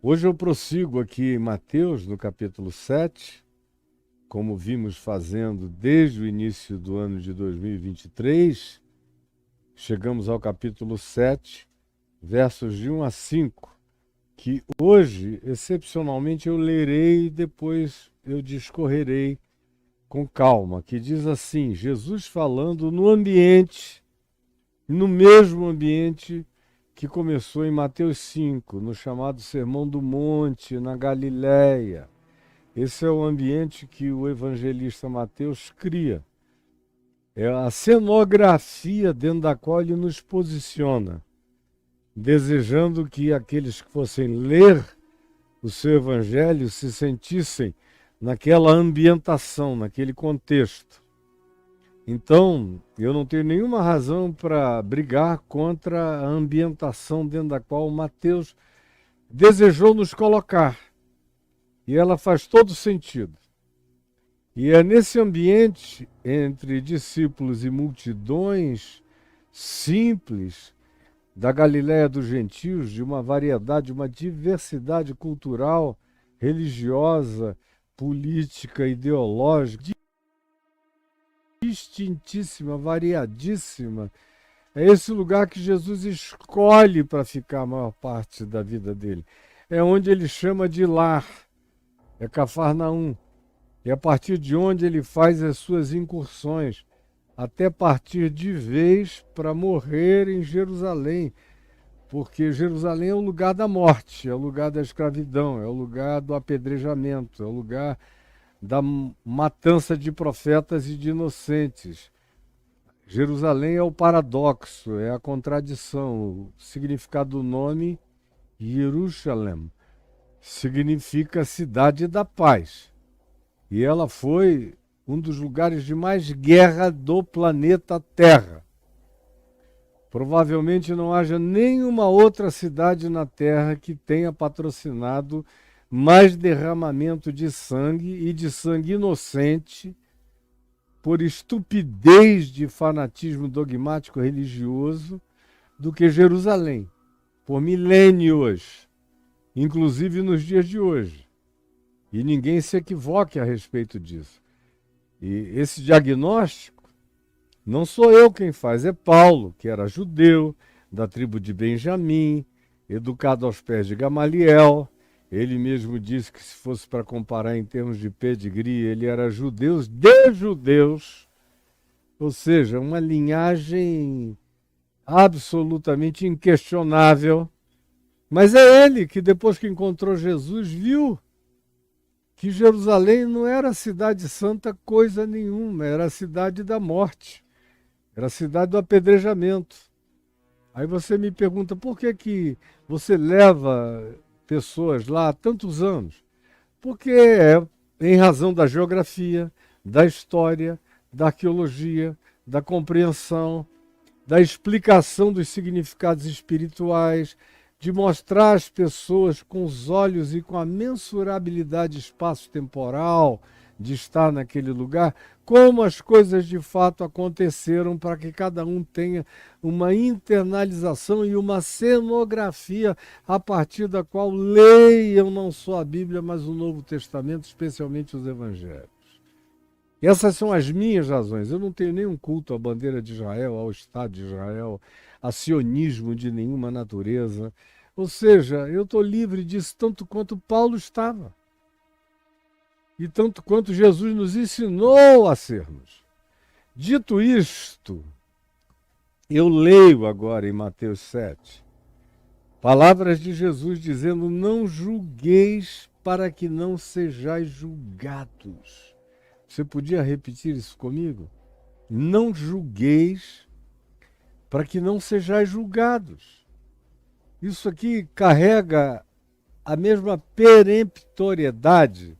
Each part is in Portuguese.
Hoje eu prossigo aqui em Mateus, no capítulo 7, como vimos fazendo desde o início do ano de 2023. Chegamos ao capítulo 7, versos de 1 a 5, que hoje, excepcionalmente, eu lerei e depois eu discorrerei com calma, que diz assim: Jesus falando no mesmo ambiente que começou em Mateus 5, no chamado Sermão do Monte, na Galiléia. Esse é o ambiente que o evangelista Mateus cria. É a cenografia dentro da qual ele nos posiciona, desejando que aqueles que fossem ler o seu evangelho se sentissem naquela ambientação, naquele contexto. Então, eu não tenho nenhuma razão para brigar contra a ambientação dentro da qual Mateus desejou nos colocar. E ela faz todo sentido. E é nesse ambiente, entre discípulos e multidões simples, da Galiléia dos gentios, de uma variedade, uma diversidade cultural, religiosa, política, ideológica, distintíssima, variadíssima. É esse lugar que Jesus escolhe para ficar a maior parte da vida dele. É onde ele chama de lar, é Cafarnaum. E a partir de onde ele faz as suas incursões, até partir de vez para morrer em Jerusalém, porque Jerusalém é o lugar da morte, é o lugar da escravidão, é o lugar do apedrejamento, é o lugar da matança de profetas e de inocentes. Jerusalém é o paradoxo, é a contradição. O significado do nome, Jerusalém, significa cidade da paz. E ela foi um dos lugares de mais guerra do planeta Terra. Provavelmente não haja nenhuma outra cidade na Terra que tenha patrocinado mais derramamento de sangue e de sangue inocente por estupidez de fanatismo dogmático religioso do que Jerusalém, por milênios, inclusive nos dias de hoje. E ninguém se equivoque a respeito disso. E esse diagnóstico não sou eu quem faz, é Paulo, que era judeu, da tribo de Benjamim, educado aos pés de Gamaliel. Ele mesmo disse que, se fosse para comparar em termos de pedigree, ele era judeu de judeus, ou seja, uma linhagem absolutamente inquestionável. Mas é ele que, depois que encontrou Jesus, viu que Jerusalém não era a cidade santa coisa nenhuma, era a cidade da morte, era a cidade do apedrejamento. Aí você me pergunta, por que você leva pessoas lá há tantos anos? Porque é em razão da geografia, da história, da arqueologia, da compreensão, da explicação dos significados espirituais, de mostrar às pessoas com os olhos e com a mensurabilidade espaço-temporal de estar naquele lugar, como as coisas de fato aconteceram, para que cada um tenha uma internalização e uma cenografia a partir da qual leiam não só a Bíblia, mas o Novo Testamento, especialmente os Evangelhos. E essas são as minhas razões. Eu não tenho nenhum culto à bandeira de Israel, ao Estado de Israel, a sionismo de nenhuma natureza. Ou seja, eu estou livre disso tanto quanto Paulo estava. E tanto quanto Jesus nos ensinou a sermos. Dito isto, eu leio agora em Mateus 7, palavras de Jesus dizendo: não julgueis para que não sejais julgados. Você podia repetir isso comigo? Não julgueis para que não sejais julgados. Isso aqui carrega a mesma peremptoriedade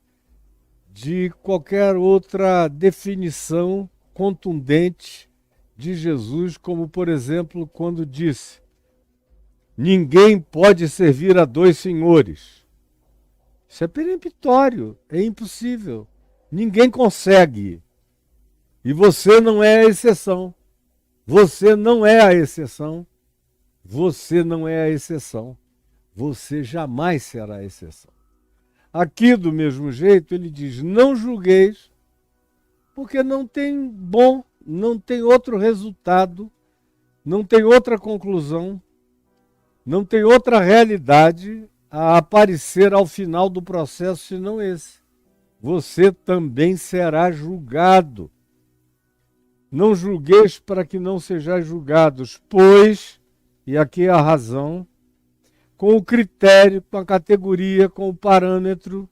de qualquer outra definição contundente de Jesus, como, por exemplo, quando disse: ninguém pode servir a dois senhores. Isso é peremptório, é impossível. Ninguém consegue. E você não é a exceção. Você não é a exceção. Você não é a exceção. você jamais será exceção. Aqui, do mesmo jeito, ele diz: não julgueis, porque não tem bom, não tem outro resultado, não tem outra conclusão, não tem outra realidade a aparecer ao final do processo senão esse. Você também será julgado. Não julgueis para que não sejais julgados, pois, e aqui é a razão, com o critério, com a categoria, com o parâmetro,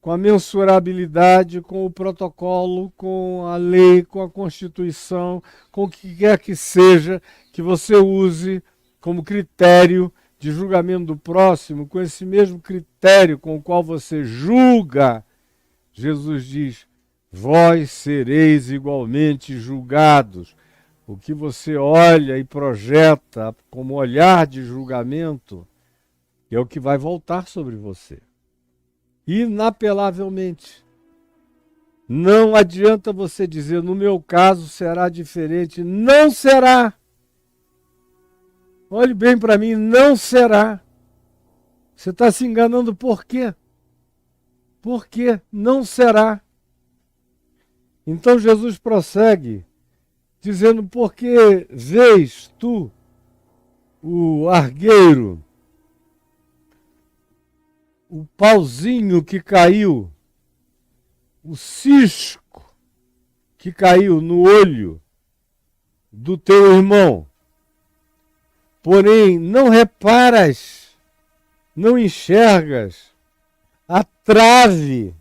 com a mensurabilidade, com o protocolo, com a lei, com a Constituição, com o que quer que seja que você use como critério de julgamento do próximo, com esse mesmo critério com o qual você julga, Jesus diz: vós sereis igualmente julgados. O que você olha e projeta como olhar de julgamento é o que vai voltar sobre você. Inapelavelmente. Não adianta você dizer: no meu caso será diferente. Não será. Olhe bem para mim, não será. Você está se enganando por quê? Por quê? Não será. Então Jesus prossegue, dizendo: porque vês tu o argueiro, o pauzinho que caiu, o cisco que caiu no olho do teu irmão, porém não reparas, não enxergas a trave,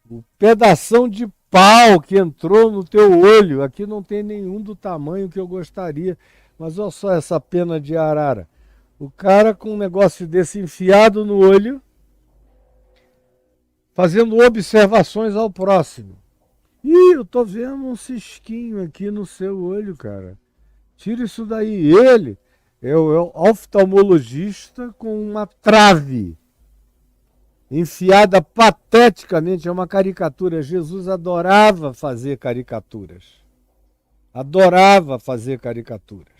o pedação de pau que entrou no teu olho. Aqui não tem nenhum do tamanho que eu gostaria, mas olha só essa pena de arara. O cara com um negócio desse enfiado no olho, fazendo observações ao próximo. Ih, eu tô vendo um cisquinho aqui no seu olho, cara. Tira isso daí. Ele é o oftalmologista com uma trave enfiada pateticamente. É uma caricatura. Jesus adorava fazer caricaturas. Adorava fazer caricaturas.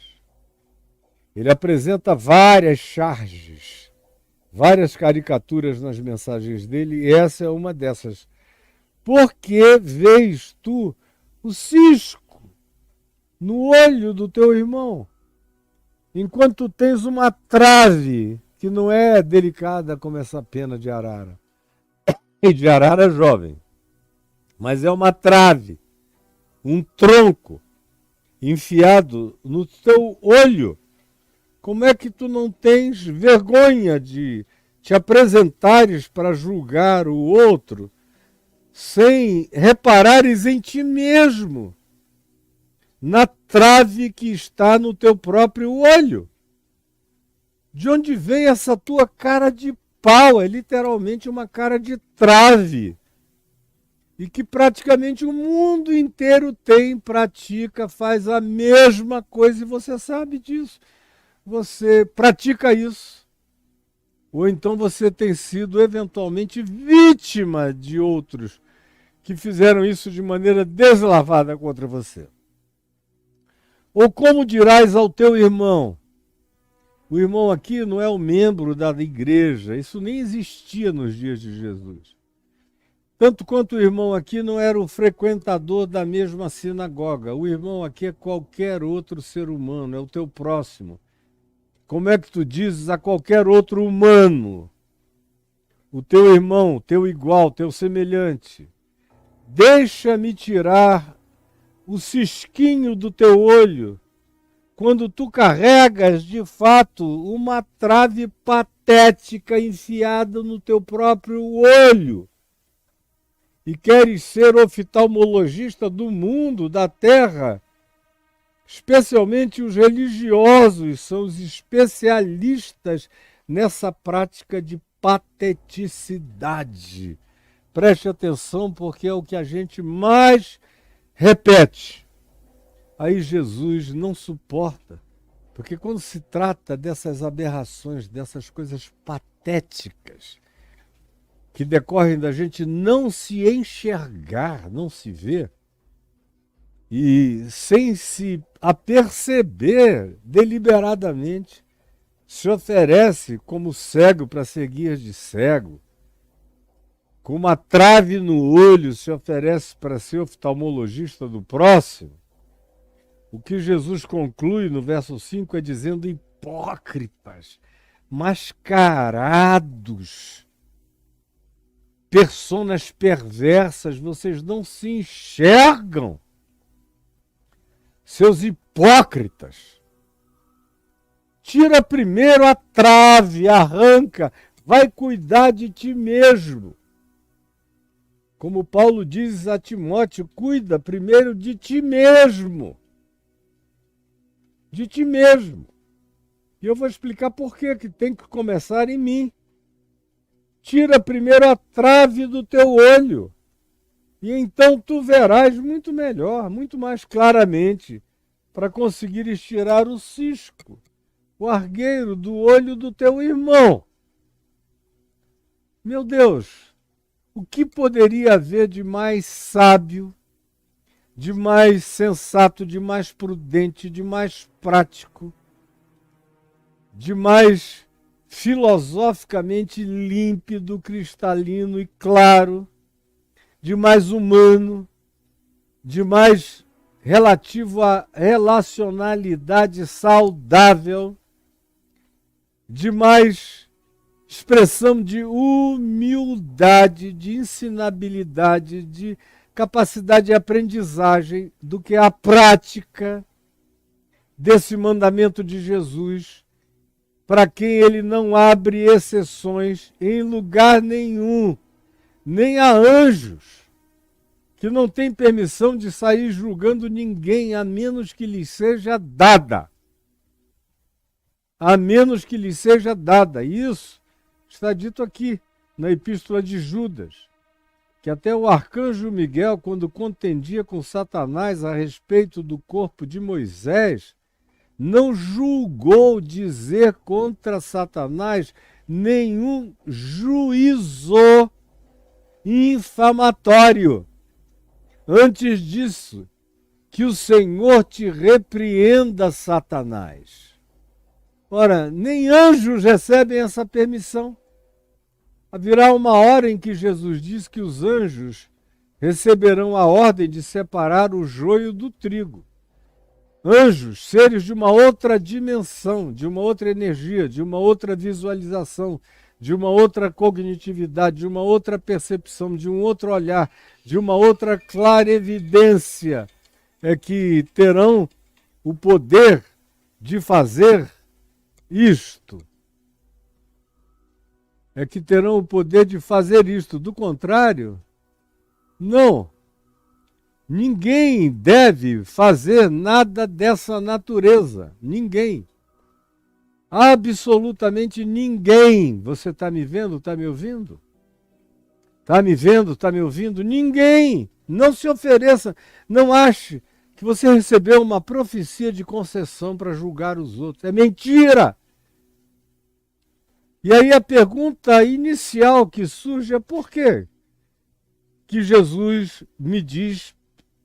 Ele apresenta várias charges, várias caricaturas nas mensagens dele, e essa é uma dessas. Porque vês tu o cisco no olho do teu irmão, enquanto tens uma trave que não é delicada como essa pena de arara. E de arara jovem. Mas é uma trave, um tronco enfiado no teu olho. Como é que tu não tens vergonha de te apresentares para julgar o outro sem reparares em ti mesmo, na trave que está no teu próprio olho? De onde vem essa tua cara de pau? É literalmente uma cara de trave. E que praticamente o mundo inteiro tem, pratica, faz a mesma coisa, e você sabe disso. Você pratica isso. Ou então você tem sido eventualmente vítima de outros que fizeram isso de maneira deslavada contra você. Ou como dirás ao teu irmão? O irmão aqui não é o membro da igreja, isso nem existia nos dias de Jesus. Tanto quanto o irmão aqui não era o frequentador da mesma sinagoga. O irmão aqui é qualquer outro ser humano, é o teu próximo. Como é que tu dizes a qualquer outro humano? O teu irmão, teu igual, teu semelhante. Deixa-me tirar o cisquinho do teu olho, quando tu carregas, de fato, uma trave patética enfiada no teu próprio olho. E queres ser oftalmologista do mundo, da terra. Especialmente os religiosos são os especialistas nessa prática de pateticidade. Preste atenção, porque é o que a gente mais repete. Aí Jesus não suporta, porque quando se trata dessas aberrações, dessas coisas patéticas, que decorrem da gente não se enxergar, não se ver, e sem se aperceber deliberadamente se oferece como cego para ser guia de cego, com uma trave no olho se oferece para ser oftalmologista do próximo, o que Jesus conclui no verso 5 é dizendo: hipócritas, mascarados, personas perversas, vocês não se enxergam, seus hipócritas. Tira primeiro a trave, arranca, vai cuidar de ti mesmo. Como Paulo diz a Timóteo, cuida primeiro de ti mesmo. De ti mesmo. E eu vou explicar por que tem que começar em mim. Tira primeiro a trave do teu olho. E então tu verás muito melhor, muito mais claramente, para conseguires tirar o cisco, o argueiro do olho do teu irmão. Meu Deus, o que poderia haver de mais sábio, de mais sensato, de mais prudente, de mais prático, de mais filosoficamente límpido, cristalino e claro, de mais humano, de mais relativo à relacionalidade saudável, de mais expressão de humildade, de ensinabilidade, de capacidade de aprendizagem do que a prática desse mandamento de Jesus, para quem ele não abre exceções em lugar nenhum, nem a anjos, que não têm permissão de sair julgando ninguém, a menos que lhes seja dada. A menos que lhes seja dada. Isso está dito aqui, na Epístola de Judas, que até o arcanjo Miguel, quando contendia com Satanás a respeito do corpo de Moisés, não julgou dizer contra Satanás nenhum juízo infamatório. Antes disso, que o Senhor te repreenda, Satanás. Ora, nem anjos recebem essa permissão. Haverá uma hora em que Jesus diz que os anjos receberão a ordem de separar o joio do trigo. Anjos, seres de uma outra dimensão, de uma outra energia, de uma outra visualização, de uma outra cognitividade, de uma outra percepção, de um outro olhar, de uma outra clarevidência, é que terão o poder de fazer isto. É que terão o poder de fazer isto. Do contrário, não. Ninguém deve fazer nada dessa natureza. Ninguém. Absolutamente ninguém. Você está me vendo? Está me ouvindo? Está me vendo? Está me ouvindo? Ninguém. Não se ofereça. Não ache que você recebeu uma profecia de concessão para julgar os outros. É mentira. E aí a pergunta inicial que surge é: por quê que Jesus me diz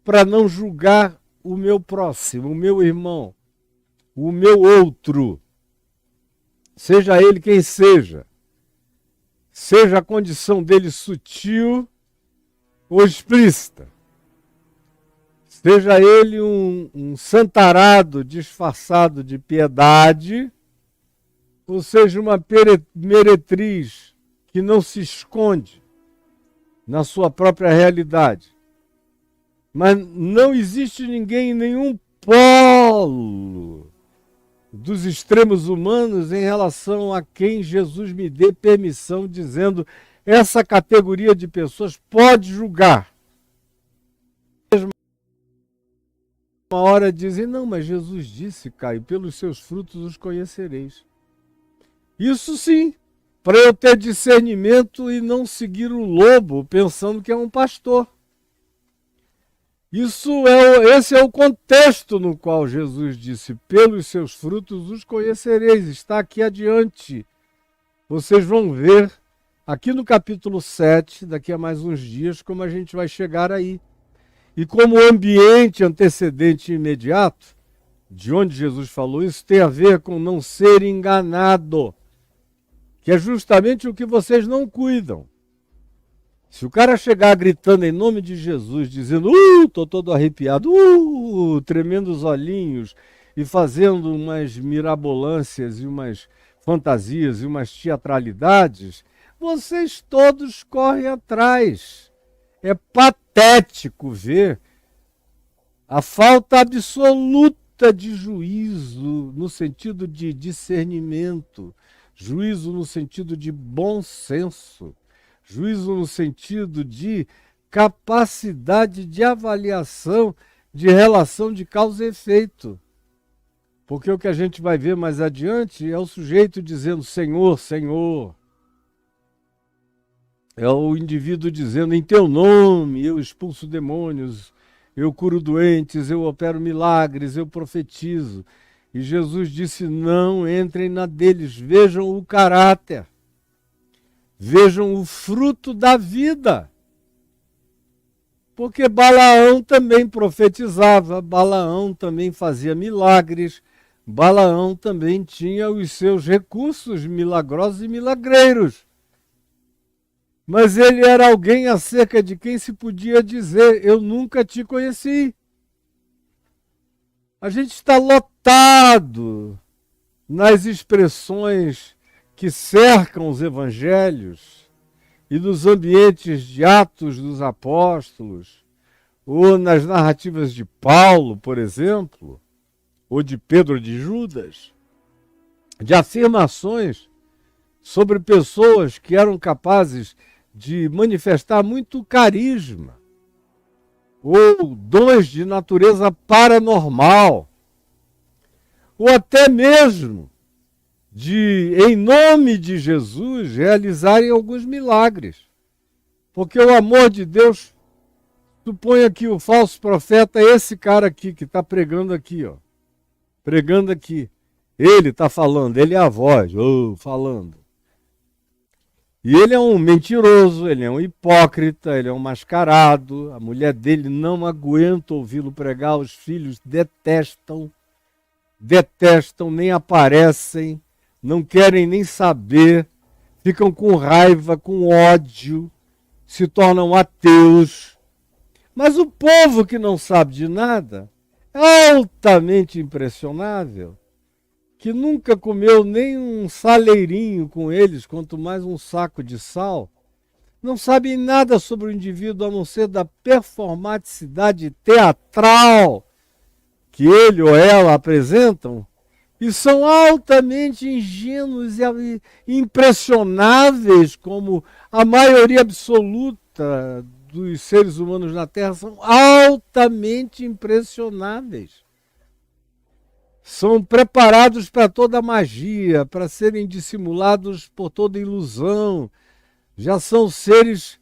para não julgar o meu próximo, o meu irmão, o meu outro, seja ele quem seja, seja a condição dele sutil ou explícita, seja ele um santarado disfarçado de piedade, ou seja uma meretriz que não se esconde na sua própria realidade. Mas não existe ninguém em nenhum polo dos extremos humanos em relação a quem Jesus me dê permissão, dizendo: essa categoria de pessoas pode julgar. Uma hora dizem: não, mas Jesus disse, Caio, pelos seus frutos os conhecereis. Isso sim, para eu ter discernimento e não seguir o lobo pensando que é um pastor. Esse é o contexto no qual Jesus disse: pelos seus frutos os conhecereis. Está aqui adiante. Vocês vão ver aqui no capítulo 7, daqui a mais uns dias, como a gente vai chegar aí. E como ambiente antecedente e imediato, de onde Jesus falou isso, tem a ver com não ser enganado, que é justamente o que vocês não cuidam. Se o cara chegar gritando em nome de Jesus, dizendo, tô todo arrepiado, tremendo os olhinhos e fazendo umas mirabolâncias e umas fantasias e umas teatralidades, vocês todos correm atrás. É patético ver a falta absoluta de juízo no sentido de discernimento, juízo no sentido de bom senso, juízo no sentido de capacidade de avaliação de relação de causa e efeito. Porque o que a gente vai ver mais adiante é o sujeito dizendo Senhor, Senhor. É o indivíduo dizendo em teu nome eu expulso demônios, eu curo doentes, eu opero milagres, eu profetizo. E Jesus disse, não entrem na deles, vejam o caráter. Vejam o fruto da vida. Porque Balaão também profetizava, Balaão também fazia milagres, Balaão também tinha os seus recursos milagrosos e milagreiros. Mas ele era alguém acerca de quem se podia dizer, eu nunca te conheci. A gente está lotado nas expressões que cercam os evangelhos e nos ambientes de Atos dos Apóstolos, ou nas narrativas de Paulo, por exemplo, ou de Pedro de Judas, de afirmações sobre pessoas que eram capazes de manifestar muito carisma, ou dons de natureza paranormal, ou até mesmo de, em nome de Jesus, realizarem alguns milagres. Porque o amor de Deus, suponha que o falso profeta é esse cara aqui, que está pregando aqui, ó. Pregando aqui. Ele está falando, ele é a voz, falando. E ele é um mentiroso, ele é um hipócrita, ele é um mascarado, a mulher dele não aguenta ouvi-lo pregar, os filhos detestam, nem aparecem, não querem nem saber, ficam com raiva, com ódio, se tornam ateus. Mas o povo que não sabe de nada é altamente impressionável, que nunca comeu nem um saleirinho com eles, quanto mais um saco de sal, não sabem nada sobre o indivíduo a não ser da performaticidade teatral que ele ou ela apresentam, e são altamente ingênuos e impressionáveis, como a maioria absoluta dos seres humanos na Terra são altamente impressionáveis. São preparados para toda magia, para serem dissimulados por toda ilusão. Já são seres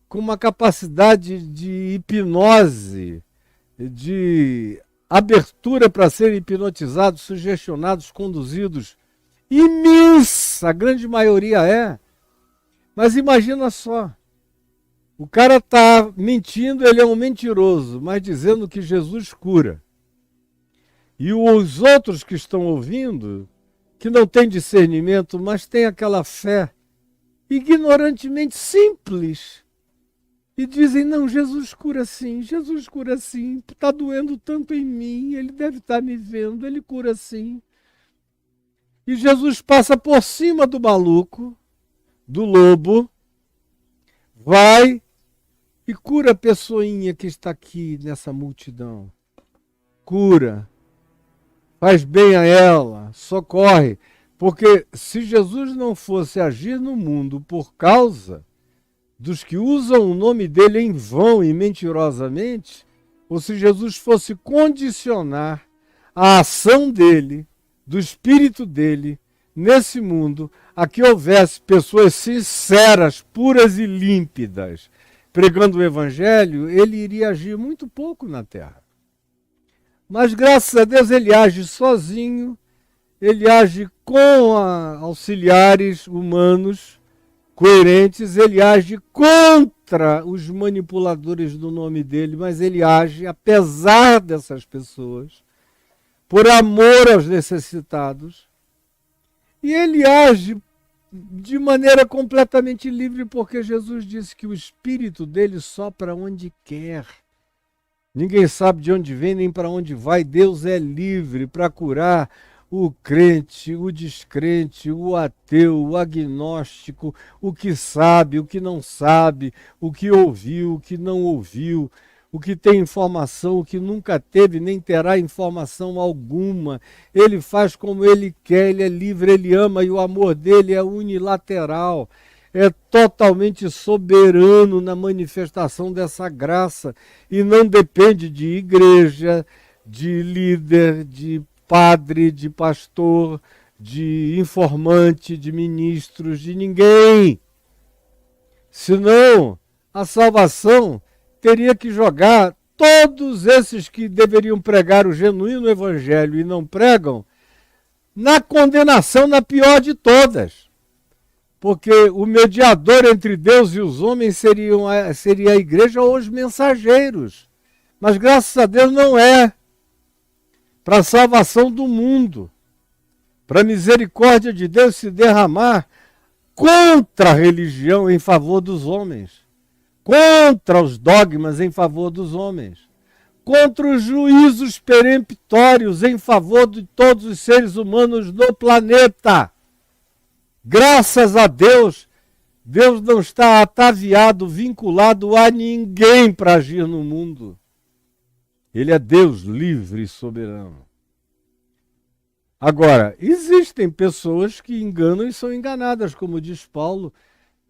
com uma capacidade de hipnose, de abertura para serem hipnotizados, sugestionados, conduzidos. Imensa, a grande maioria é. Mas imagina só, o cara está mentindo, ele é um mentiroso, mas dizendo que Jesus cura. E os outros que estão ouvindo, que não têm discernimento, mas têm aquela fé ignorantemente simples, e dizem, não, Jesus cura sim, está doendo tanto em mim, ele deve estar me vendo, ele cura sim. E Jesus passa por cima do maluco, do lobo, vai e cura a pessoinha que está aqui nessa multidão. Cura. Faz bem a ela, socorre. Porque se Jesus não fosse agir no mundo por causa dos que usam o nome dele em vão e mentirosamente, ou se Jesus fosse condicionar a ação dele, do espírito dele, nesse mundo, a que houvesse pessoas sinceras, puras e límpidas, pregando o evangelho, ele iria agir muito pouco na terra. Mas, graças a Deus, ele age sozinho, ele age com auxiliares humanos coerentes, ele age contra os manipuladores do nome dele, mas ele age apesar dessas pessoas, por amor aos necessitados, e ele age de maneira completamente livre, porque Jesus disse que o Espírito dele sopra onde quer. Ninguém sabe de onde vem nem para onde vai. Deus é livre para curar o crente, o descrente, o ateu, o agnóstico, o que sabe, o que não sabe, o que ouviu, o que não ouviu, o que tem informação, o que nunca teve, nem terá informação alguma. Ele faz como ele quer, ele é livre, ele ama, e o amor dele é unilateral. É totalmente soberano na manifestação dessa graça e não depende de igreja, de líder, de padre, de pastor, de informante, de ministros, de ninguém. Senão, a salvação teria que jogar todos esses que deveriam pregar o genuíno evangelho e não pregam na condenação, na pior de todas. Porque o mediador entre Deus e os homens seria a igreja ou os mensageiros. Mas graças a Deus não é. Para a salvação do mundo, para a misericórdia de Deus se derramar contra a religião em favor dos homens, contra os dogmas em favor dos homens, contra os juízos peremptórios em favor de todos os seres humanos do planeta. Graças a Deus, Deus não está ataviado, vinculado a ninguém para agir no mundo. Ele é Deus livre e soberano. Agora, existem pessoas que enganam e são enganadas, como diz Paulo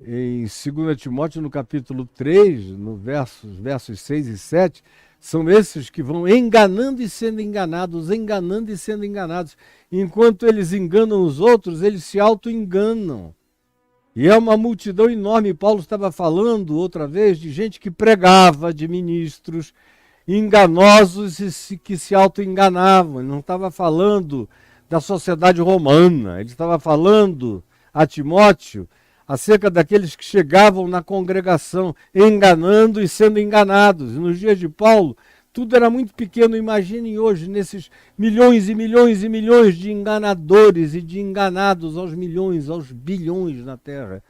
em 2 Timóteo, no capítulo 3, no versos 6 e 7, são esses que vão enganando e sendo enganados, enganando e sendo enganados. Enquanto eles enganam os outros, eles se auto-enganam. E é uma multidão enorme. Paulo estava falando outra vez de gente que pregava, de ministros enganosos e que se auto-enganavam. Ele não estava falando da sociedade romana, ele estava falando a Timóteo acerca daqueles que chegavam na congregação enganando e sendo enganados. E nos dias de Paulo, tudo era muito pequeno. Imaginem hoje, nesses milhões e milhões e milhões de enganadores e de enganados aos milhões, aos bilhões na Terra,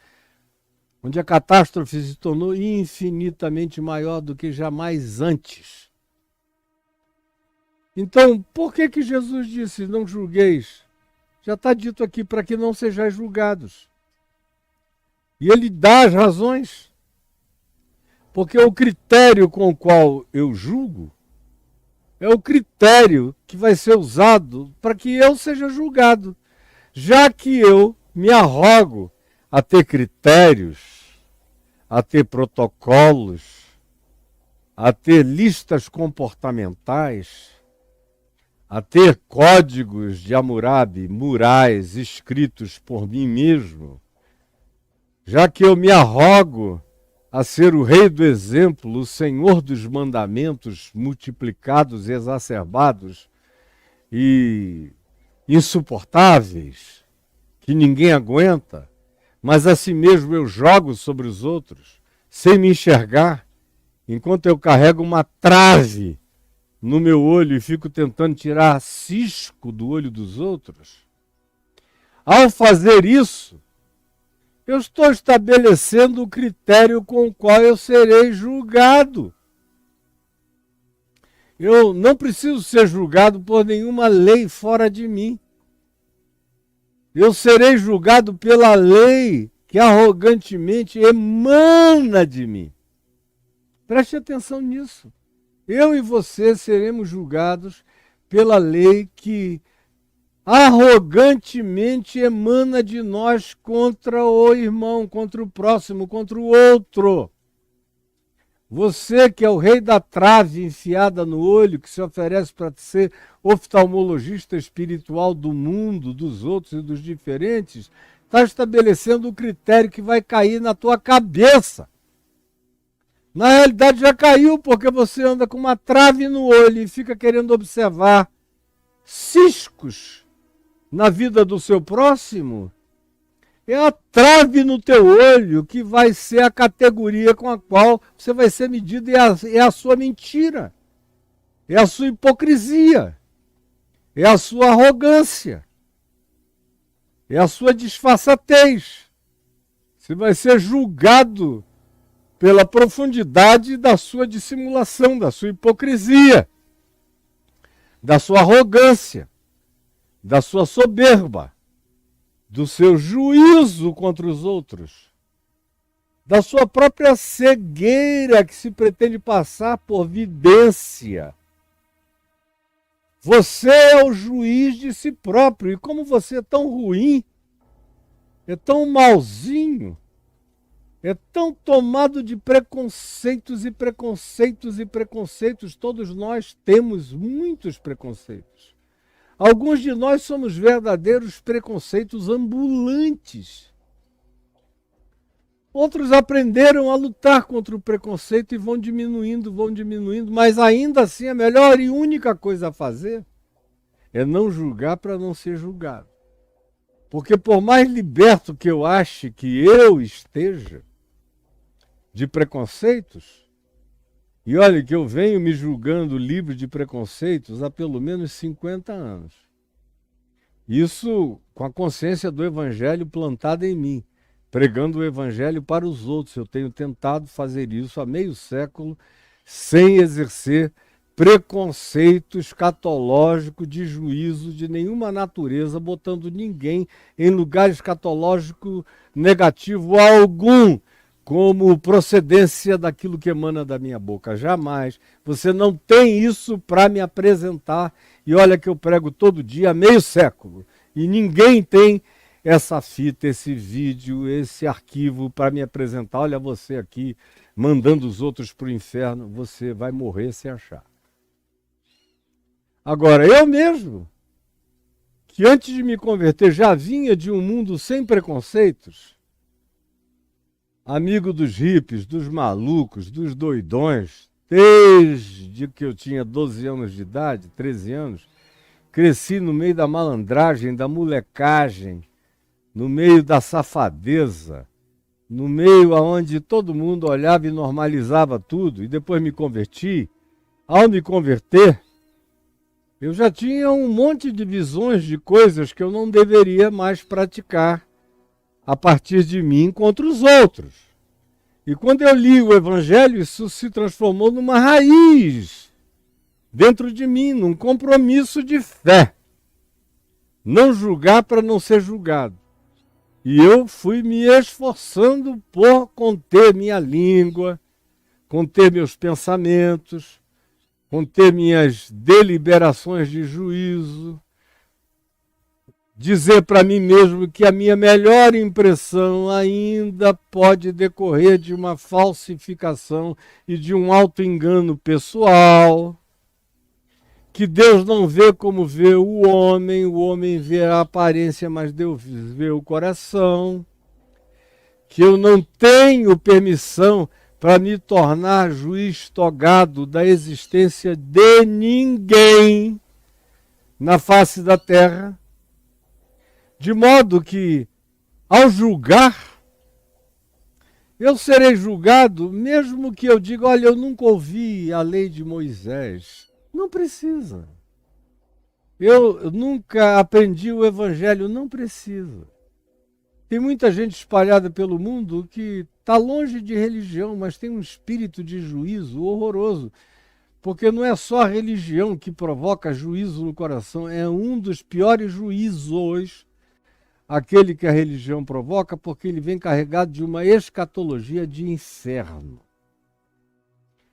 onde a catástrofe se tornou infinitamente maior do que jamais antes. Então, por que Jesus disse, não julgueis? Já está dito aqui, para que não sejais julgados. E ele dá as razões. Porque o critério com o qual eu julgo é o critério que vai ser usado para que eu seja julgado. Já que eu me arrogo a ter critérios, a ter protocolos, a ter listas comportamentais, a ter códigos de Hammurabi, murais escritos por mim mesmo, já que eu me arrogo a ser o rei do exemplo, o senhor dos mandamentos multiplicados, exacerbados e insuportáveis, que ninguém aguenta, mas a si mesmo eu jogo sobre os outros, sem me enxergar, enquanto eu carrego uma trave no meu olho e fico tentando tirar cisco do olho dos outros. Ao fazer isso, eu estou estabelecendo o critério com o qual eu serei julgado. Eu não preciso ser julgado por nenhuma lei fora de mim. Eu serei julgado pela lei que arrogantemente emana de mim. Preste atenção nisso. Eu e você seremos julgados pela lei que arrogantemente emana de nós contra o irmão, contra o próximo, contra o outro. Você que é o rei da trave enfiada no olho, que se oferece para ser oftalmologista espiritual do mundo, dos outros e dos diferentes, está estabelecendo o critério que vai cair na tua cabeça. Na realidade já caiu, porque você anda com uma trave no olho e fica querendo observar ciscos na vida do seu próximo. É a trave no teu olho que vai ser a categoria com a qual você vai ser medido, é a sua mentira, é a sua hipocrisia. é a sua arrogância, é a sua disfarçatez. Você vai ser julgado pela profundidade da sua dissimulação, da sua hipocrisia, da sua arrogância, da sua soberba, do seu juízo contra os outros, da sua própria cegueira que se pretende passar por vidência. Você é o juiz de si próprio, e como você é tão ruim, é tão malzinho, é tão tomado de preconceitos e preconceitos e preconceitos, todos nós temos muitos preconceitos. Alguns de nós somos verdadeiros preconceitos ambulantes. Outros aprenderam a lutar contra o preconceito e vão diminuindo, mas ainda assim a melhor e única coisa a fazer é não julgar para não ser julgado. Porque por mais liberto que eu ache que eu esteja de preconceitos, e olha que eu venho me julgando livre de preconceitos há pelo menos 50 anos. Isso com a consciência do evangelho plantada em mim, pregando o evangelho para os outros. Eu tenho tentado fazer isso há meio século, sem exercer preconceito escatológico de juízo de nenhuma natureza, botando ninguém em lugar escatológico negativo algum, como procedência daquilo que emana da minha boca. Jamais. Você não tem isso para me apresentar. E olha que eu prego todo dia há meio século. E ninguém tem essa fita, esse vídeo, esse arquivo para me apresentar. Olha você aqui, mandando os outros para o inferno. Você vai morrer se achar. Agora, eu mesmo, que antes de me converter já vinha de um mundo sem preconceitos, amigo dos hippies, dos malucos, dos doidões, desde que eu tinha 12 anos de idade, 13 anos, cresci no meio da malandragem, da molecagem, no meio da safadeza, no meio onde todo mundo olhava e normalizava tudo, e depois me converti. Ao me converter, eu já tinha um monte de visões de coisas que eu não deveria mais praticar a partir de mim contra os outros. E quando eu li o Evangelho, isso se transformou numa raiz dentro de mim, num compromisso de fé. Não julgar para não ser julgado. E eu fui me esforçando por conter minha língua, conter meus pensamentos, conter minhas deliberações de juízo, dizer para mim mesmo que a minha melhor impressão ainda pode decorrer de uma falsificação e de um auto-engano pessoal, que Deus não vê como vê o homem vê a aparência, mas Deus vê o coração, que eu não tenho permissão para me tornar juiz togado da existência de ninguém na face da terra, de modo que, ao julgar, eu serei julgado, mesmo que eu diga, olha, eu nunca ouvi a lei de Moisés. Não precisa. Eu nunca aprendi o evangelho, não precisa. Tem muita gente espalhada pelo mundo que está longe de religião, mas tem um espírito de juízo horroroso. Porque não é só a religião que provoca juízo no coração, é um dos piores juízos, aquele que a religião provoca, porque ele vem carregado de uma escatologia de inferno.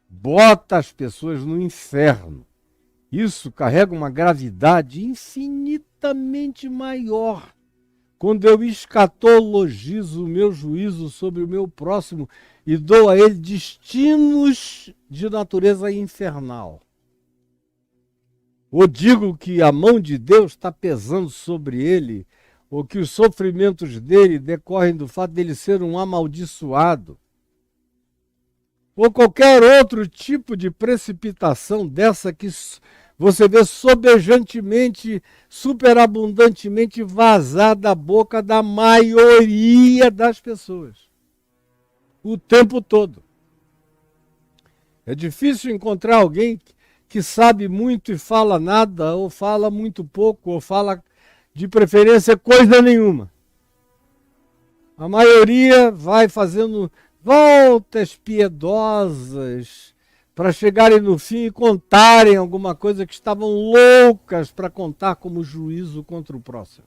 Bota as pessoas no inferno. Isso carrega uma gravidade infinitamente maior quando eu escatologizo o meu juízo sobre o meu próximo e dou a ele destinos de natureza infernal. Ou digo que a mão de Deus está pesando sobre ele, ou que os sofrimentos dele decorrem do fato dele ser um amaldiçoado, ou qualquer outro tipo de precipitação dessa que você vê sobejantemente, superabundantemente vazar da boca da maioria das pessoas. O tempo todo. É difícil encontrar alguém que sabe muito e fala nada, ou fala muito pouco, ou fala de preferência coisa nenhuma. A maioria vai fazendo voltas piedosas para chegarem no fim e contarem alguma coisa que estavam loucas para contar como juízo contra o próximo.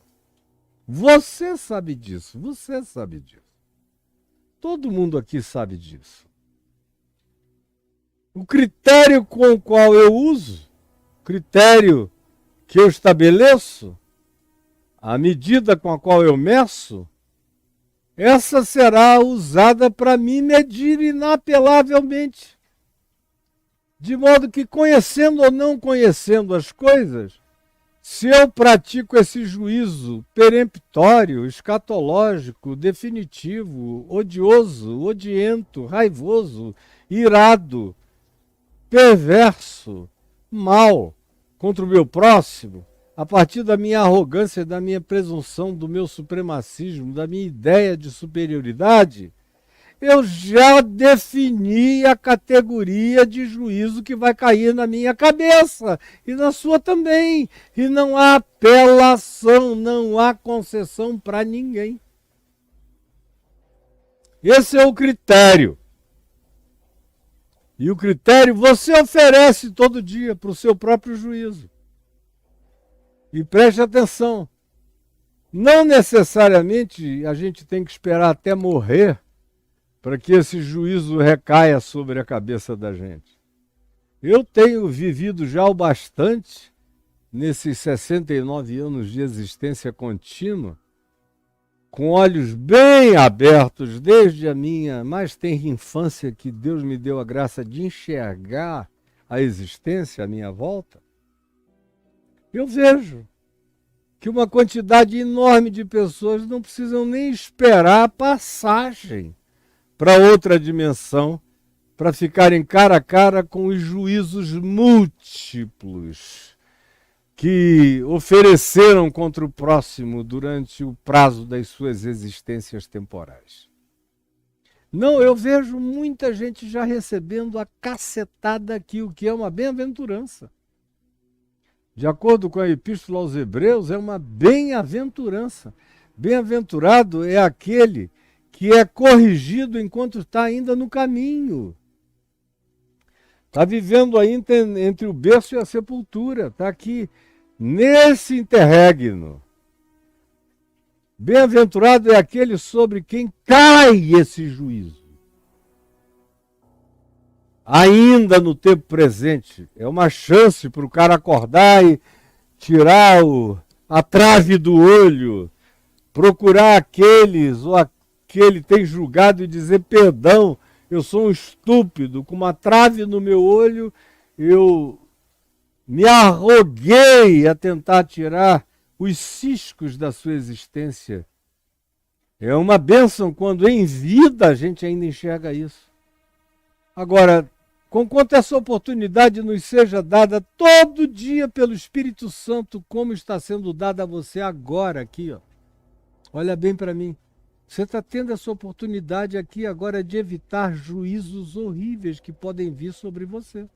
Você sabe disso, você sabe disso. Todo mundo aqui sabe disso. O critério com o qual eu uso, o critério que eu estabeleço, a medida com a qual eu meço, essa será usada para me medir inapelavelmente. De modo que, conhecendo ou não conhecendo as coisas, se eu pratico esse juízo peremptório, escatológico, definitivo, odioso, odiento, raivoso, irado, perverso, mal contra o meu próximo, a partir da minha arrogância, da minha presunção, do meu supremacismo, da minha ideia de superioridade, eu já defini a categoria de juízo que vai cair na minha cabeça e na sua também. E não há apelação, não há concessão para ninguém. Esse é o critério. E o critério você oferece todo dia para o seu próprio juízo. E preste atenção, não necessariamente a gente tem que esperar até morrer para que esse juízo recaia sobre a cabeça da gente. Eu tenho vivido já o bastante, nesses 69 anos de existência contínua, com olhos bem abertos, desde a minha mais tenra infância, que Deus me deu a graça de enxergar a existência à minha volta, eu vejo que uma quantidade enorme de pessoas não precisam nem esperar a passagem para outra dimensão, para ficarem cara a cara com os juízos múltiplos que ofereceram contra o próximo durante o prazo das suas existências temporais. Não, eu vejo muita gente já recebendo a cacetada aqui, o que é uma bem-aventurança. De acordo com a Epístola aos Hebreus, é uma bem-aventurança. Bem-aventurado é aquele que é corrigido enquanto está ainda no caminho. Está vivendo aí entre o berço e a sepultura. Está aqui nesse interregno. Bem-aventurado é aquele sobre quem cai esse juízo. Ainda no tempo presente. É uma chance para o cara acordar e tirar a trave do olho, procurar aqueles ou que ele tem julgado e dizer perdão, eu sou um estúpido, com uma trave no meu olho, eu me arroguei a tentar tirar os ciscos da sua existência. É uma bênção quando em vida a gente ainda enxerga isso. Agora, conquanto essa oportunidade nos seja dada todo dia pelo Espírito Santo, como está sendo dada a você agora aqui, ó. Olha bem para mim. Você está tendo essa oportunidade aqui agora de evitar juízos horríveis que podem vir sobre você.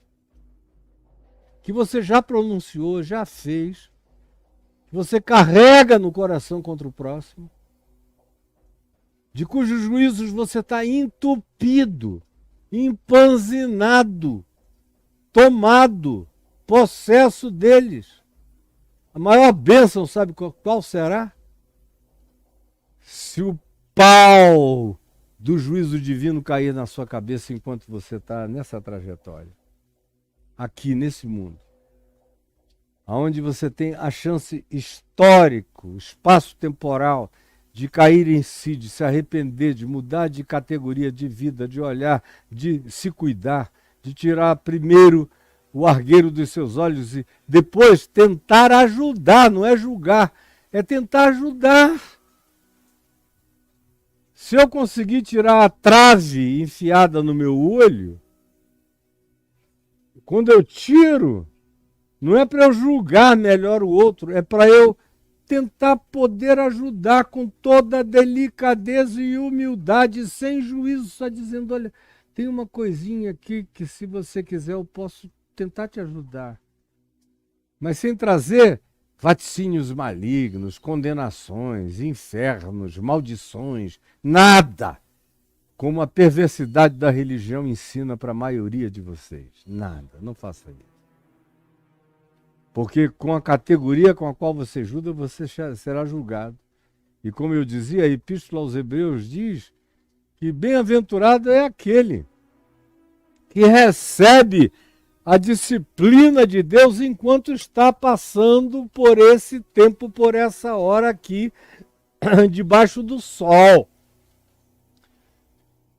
Que você já pronunciou, já fez, que você carrega no coração contra o próximo, de cujos juízos você está entupido, empanzinado, tomado, possesso deles. A maior bênção, sabe qual será? Se o pau do juízo divino cair na sua cabeça enquanto você está nessa trajetória, aqui nesse mundo, onde você tem a chance histórico, espaço temporal, de cair em si, de se arrepender, de mudar de categoria de vida, de olhar, de se cuidar, de tirar primeiro o argueiro dos seus olhos e depois tentar ajudar, não é julgar, é tentar ajudar. Se eu conseguir tirar a trave enfiada no meu olho, quando eu tiro, não é para eu julgar melhor o outro, é para eu tentar poder ajudar com toda delicadeza e humildade, sem juízo, só dizendo, olha, tem uma coisinha aqui que se você quiser eu posso tentar te ajudar, mas sem trazer vaticínios malignos, condenações, infernos, maldições, nada, como a perversidade da religião ensina para a maioria de vocês. Nada, não faça isso. Porque com a categoria com a qual você julga, você será julgado. E como eu dizia, a Epístola aos Hebreus diz que bem-aventurado é aquele que recebe a disciplina de Deus enquanto está passando por esse tempo, por essa hora aqui, debaixo do sol.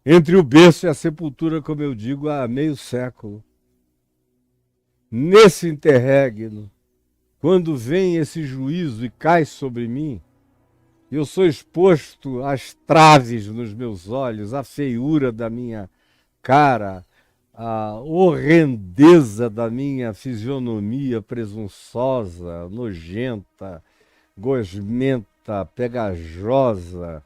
Entre o berço e a sepultura, como eu digo, há meio século. Nesse interregno, quando vem esse juízo e cai sobre mim, eu sou exposto às traves nos meus olhos, à feiura da minha cara, à horrendeza da minha fisionomia presunçosa, nojenta, gosmenta, pegajosa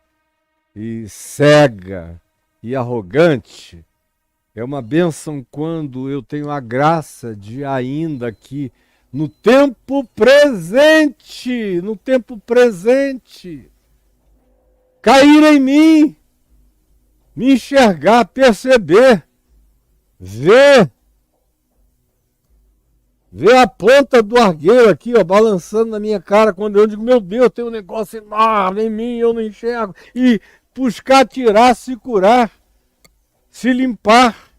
e cega e arrogante. É uma bênção quando eu tenho a graça de ainda aqui, no tempo presente, cair em mim, me enxergar, perceber, ver a ponta do argueiro aqui, ó, balançando na minha cara, quando eu digo, meu Deus, tem um negócio enorme em mim, eu não enxergo, e buscar tirar, se curar, se limpar,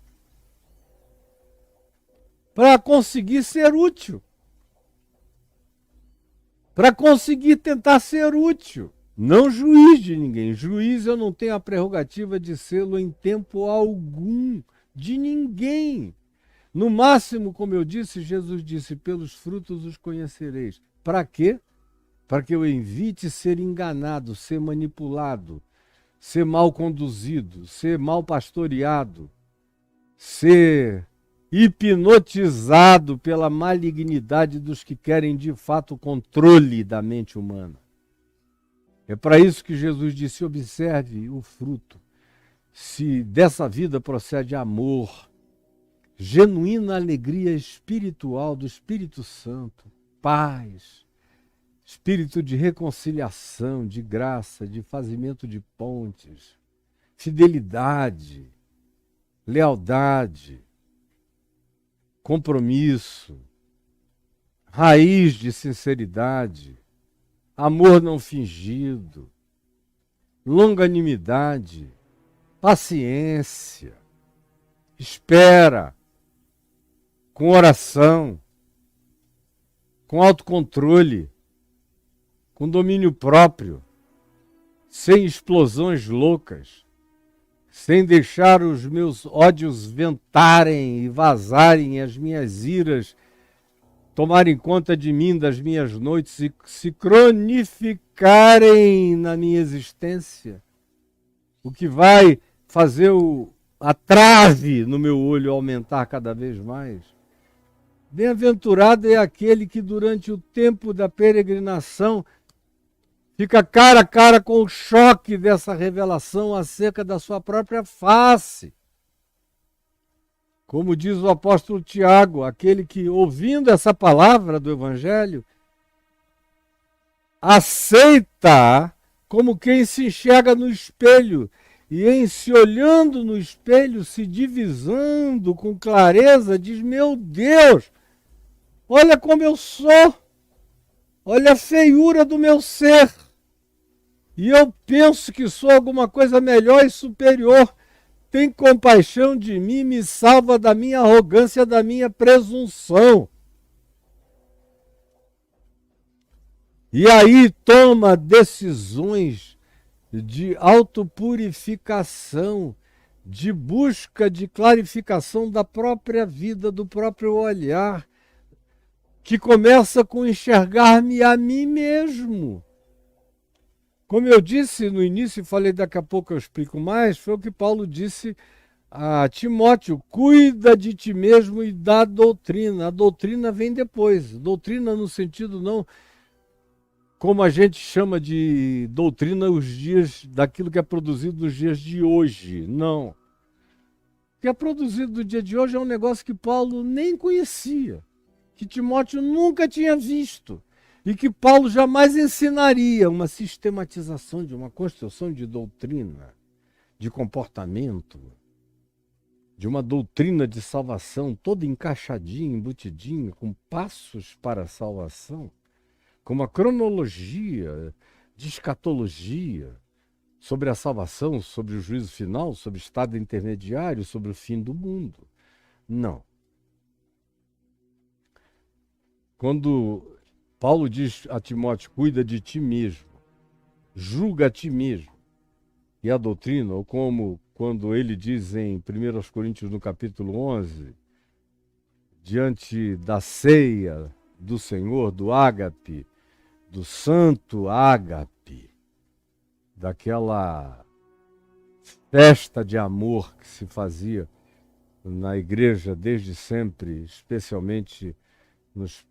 para conseguir ser útil. Para conseguir tentar ser útil. Não juiz de ninguém. Juiz eu não tenho a prerrogativa de sê-lo em tempo algum. De ninguém. No máximo, como eu disse, Jesus disse, pelos frutos os conhecereis. Para quê? Para que eu evite ser enganado, ser manipulado, ser mal conduzido, ser mal pastoreado, ser hipnotizado pela malignidade dos que querem de fato o controle da mente humana. É para isso que Jesus disse, observe o fruto. Se dessa vida procede amor, genuína alegria espiritual do Espírito Santo, paz, espírito de reconciliação, de graça, de fazimento de pontes, fidelidade, lealdade, compromisso, raiz de sinceridade, amor não fingido, longanimidade, paciência, espera, com oração, com autocontrole, com domínio próprio, sem explosões loucas, sem deixar os meus ódios ventarem e vazarem, as minhas iras tomarem conta de mim, das minhas noites e se cronificarem na minha existência. O que vai fazer a trave no meu olho aumentar cada vez mais. Bem-aventurado é aquele que durante o tempo da peregrinação fica cara a cara com o choque dessa revelação acerca da sua própria face. Como diz o apóstolo Tiago, aquele que, ouvindo essa palavra do Evangelho, aceita como quem se enxerga no espelho, e em se olhando no espelho, se divisando com clareza, diz, meu Deus, olha como eu sou, olha a feiura do meu ser. E eu penso que sou alguma coisa melhor e superior. Tem compaixão de mim, me salva da minha arrogância, da minha presunção. E aí toma decisões de autopurificação, de busca de clarificação da própria vida, do próprio olhar, que começa com enxergar-me a mim mesmo. Como eu disse no início, e falei daqui a pouco eu explico mais, foi o que Paulo disse a Timóteo, cuida de ti mesmo e da doutrina. A doutrina vem depois. Doutrina no sentido não como a gente chama de doutrina os dias daquilo que é produzido nos dias de hoje. Não. que é produzido no dia de hoje é um negócio que Paulo nem conhecia, que Timóteo nunca tinha visto e que Paulo jamais ensinaria uma sistematização de uma construção de doutrina, de comportamento, de uma doutrina de salvação toda encaixadinha, embutidinha, com passos para a salvação, com uma cronologia de escatologia sobre a salvação, sobre o juízo final, sobre o estado intermediário, sobre o fim do mundo. Não. Quando Paulo diz a Timóteo, cuida de ti mesmo, julga a ti mesmo, e a doutrina, ou como quando ele diz em 1 Coríntios, no capítulo 11, diante da ceia do Senhor, do ágape, do santo ágape, daquela festa de amor que se fazia na igreja desde sempre, especialmente nos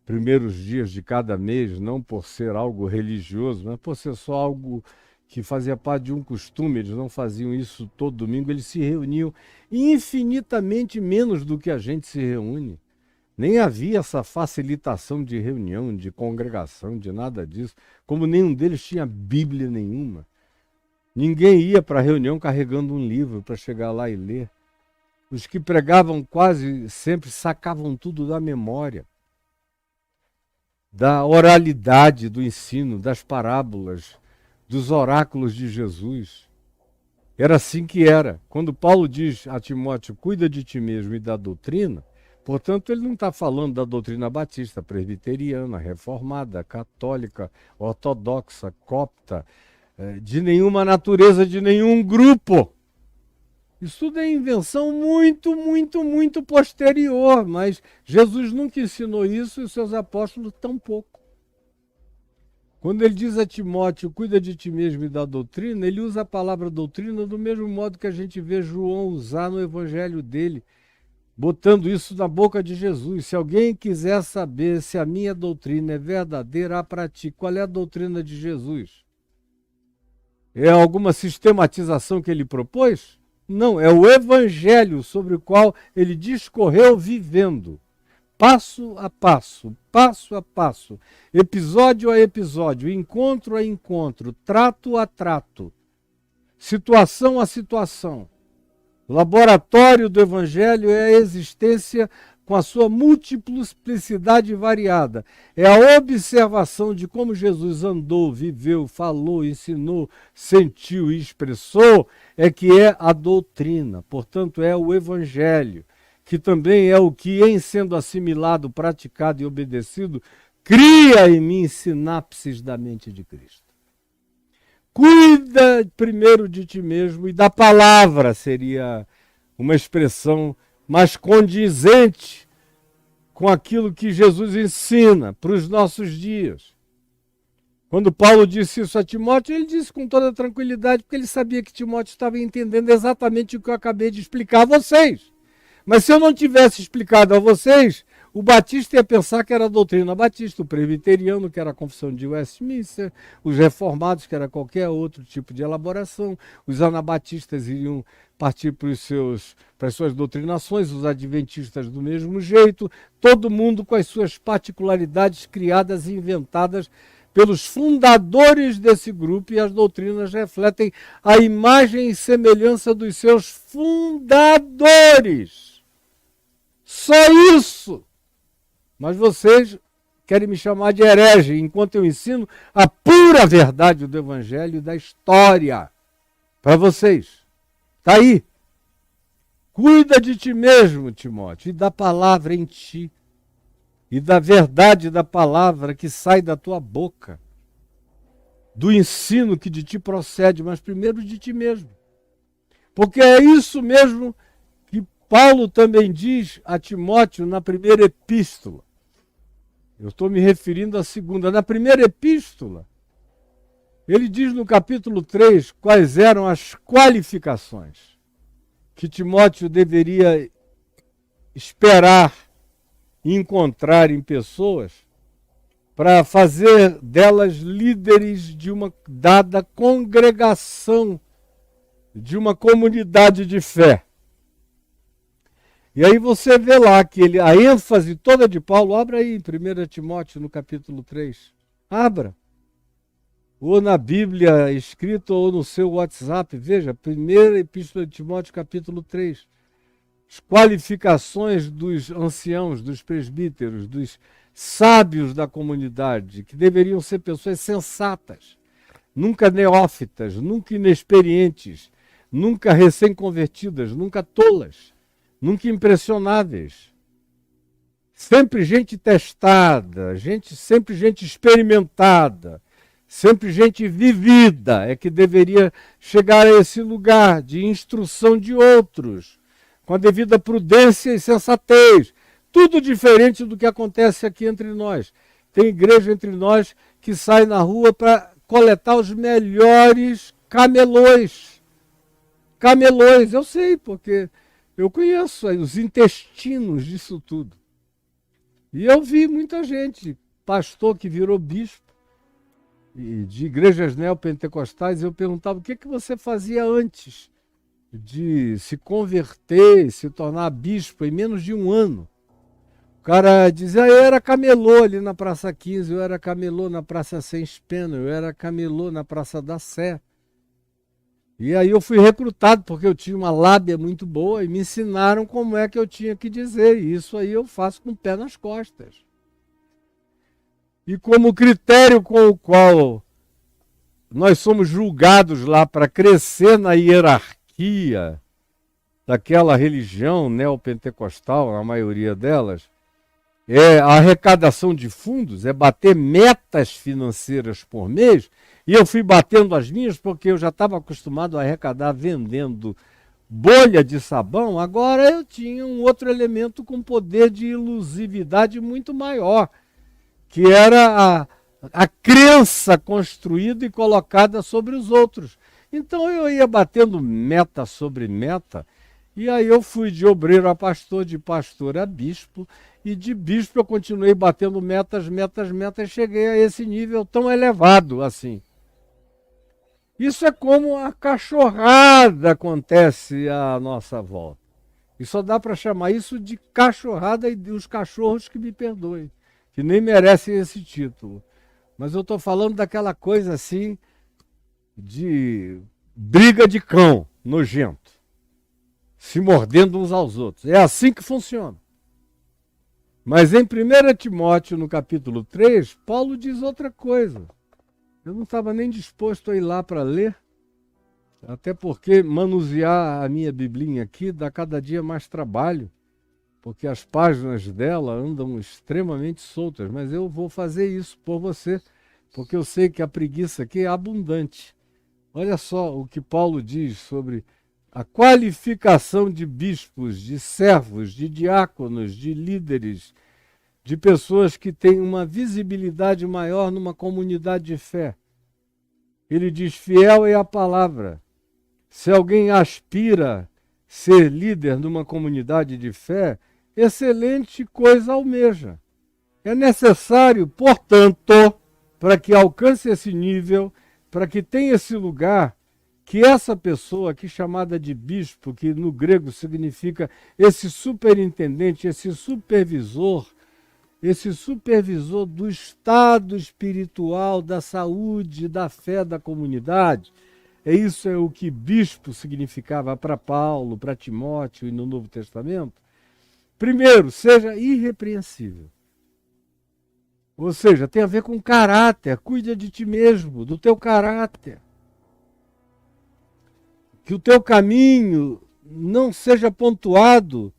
primeiros dias de cada mês, não por ser algo religioso, mas por ser só algo que fazia parte de um costume. Eles não faziam isso todo domingo, eles se reuniam infinitamente menos do que a gente se reúne. Nem havia essa facilitação de reunião, de congregação, de nada disso, como nenhum deles tinha Bíblia nenhuma. Ninguém ia para a reunião carregando um livro para chegar lá e ler. Os que pregavam quase sempre sacavam tudo da memória, da oralidade do ensino, das parábolas, dos oráculos de Jesus. Era assim que era. Quando Paulo diz a Timóteo, cuida de ti mesmo e da doutrina, portanto, ele não está falando da doutrina batista, presbiteriana, reformada, católica, ortodoxa, copta, de nenhuma natureza, de nenhum grupo. Isso tudo é invenção muito posterior, mas Jesus nunca ensinou isso e os seus apóstolos tampouco. Quando ele diz a Timóteo, cuida de ti mesmo e da doutrina, ele usa a palavra doutrina do mesmo modo que a gente vê João usar no evangelho dele, botando isso na boca de Jesus. Se alguém quiser saber se a minha doutrina é verdadeira, a pratique. Qual é a doutrina de Jesus? É alguma sistematização que ele propôs? Não, é o evangelho sobre o qual ele discorreu vivendo. Passo a passo, episódio a episódio, encontro a encontro, trato a trato, situação a situação. O laboratório do Evangelho é a existência com a sua multiplicidade variada. É a observação de como Jesus andou, viveu, falou, ensinou, sentiu e expressou, é que é a doutrina. Portanto, é o Evangelho, que também é o que, em sendo assimilado, praticado e obedecido, cria em mim sinapses da mente de Cristo. Cuida primeiro de ti mesmo e da palavra, seria uma expressão mais condizente com aquilo que Jesus ensina para os nossos dias. Quando Paulo disse isso a Timóteo, ele disse com toda tranquilidade, porque ele sabia que Timóteo estava entendendo exatamente o que eu acabei de explicar a vocês. Mas se eu não tivesse explicado a vocês, o batista ia pensar que era a doutrina batista, o presbiteriano, que era a confissão de Westminster, os reformados, que era qualquer outro tipo de elaboração, os anabatistas iriam partir para as suas doutrinações, os adventistas do mesmo jeito, todo mundo com as suas particularidades criadas e inventadas pelos fundadores desse grupo, e as doutrinas refletem a imagem e semelhança dos seus fundadores. Só isso! Mas vocês querem me chamar de herege, enquanto eu ensino a pura verdade do Evangelho e da história para vocês. Está aí. Cuida de ti mesmo, Timóteo, e da palavra em ti, e da verdade da palavra que sai da tua boca, do ensino que de ti procede, mas primeiro de ti mesmo. Porque é isso mesmo que Paulo também diz a Timóteo na primeira epístola. Eu estou me referindo à segunda. Na primeira epístola, ele diz no capítulo 3 quais eram as qualificações que Timóteo deveria esperar encontrar em pessoas para fazer delas líderes de uma dada congregação, de uma comunidade de fé. E aí você vê lá que a ênfase toda de Paulo, abra aí em 1 Timóteo, no capítulo 3. Abra. Ou na Bíblia escrita, ou no seu WhatsApp. Veja, 1 Epístola de Timóteo, capítulo 3. As qualificações dos anciãos, dos presbíteros, dos sábios da comunidade, que deveriam ser pessoas sensatas, nunca neófitas, nunca inexperientes, nunca recém-convertidas, nunca tolas, nunca impressionáveis. Sempre gente testada, sempre gente experimentada, sempre gente vivida é que deveria chegar a esse lugar de instrução de outros, com a devida prudência e sensatez. Tudo diferente do que acontece aqui entre nós. Tem igreja entre nós que sai na rua para coletar os melhores camelões. Camelões, eu sei, porque eu conheço os intestinos disso tudo. E eu vi muita gente, pastor que virou bispo, e de igrejas neopentecostais, eu perguntava o que você fazia antes de se converter, se tornar bispo em menos de um ano. O cara dizia, eu era camelô ali na Praça 15, eu era camelô na Praça Sem Espeno, eu era camelô na Praça da Sé. E aí eu fui recrutado porque eu tinha uma lábia muito boa e me ensinaram como é que eu tinha que dizer. E isso aí eu faço com o pé nas costas. E como critério com o qual nós somos julgados lá para crescer na hierarquia daquela religião neopentecostal, a maioria delas, é a arrecadação de fundos, é bater metas financeiras por mês, e eu fui batendo as minhas porque eu já estava acostumado a arrecadar vendendo bolha de sabão, agora eu tinha um outro elemento com poder de ilusividade muito maior, que era a crença construída e colocada sobre os outros. Então eu ia batendo meta sobre meta, e aí eu fui de obreiro a pastor, de pastor a bispo, e de bispo eu continuei batendo metas, e cheguei a esse nível tão elevado assim. Isso é como a cachorrada acontece à nossa volta. E só dá para chamar isso de cachorrada, e os cachorros que me perdoem, que nem merecem esse título. Mas eu estou falando daquela coisa assim, de briga de cão nojento, se mordendo uns aos outros. É assim que funciona. Mas em 1 Timóteo, no capítulo 3, Paulo diz outra coisa. Eu não estava nem disposto a ir lá para ler, até porque manusear a minha biblinha aqui dá cada dia mais trabalho, porque as páginas dela andam extremamente soltas, mas eu vou fazer isso por você, porque eu sei que a preguiça aqui é abundante. Olha só o que Paulo diz sobre a qualificação de bispos, de servos, de diáconos, de líderes, de pessoas que têm uma visibilidade maior numa comunidade de fé. Ele diz, fiel é a palavra. Se alguém aspira ser líder numa comunidade de fé, excelente coisa almeja. É necessário, portanto, para que alcance esse nível, para que tenha esse lugar, que essa pessoa aqui chamada de bispo, que no grego significa esse superintendente, esse supervisor do estado espiritual, da saúde, da fé da comunidade. Isso é o que bispo significava para Paulo, para Timóteo e no Novo Testamento. Primeiro, seja irrepreensível. Ou seja, tem a ver com caráter, cuida de ti mesmo, do teu caráter. Que o teu caminho não seja pontuado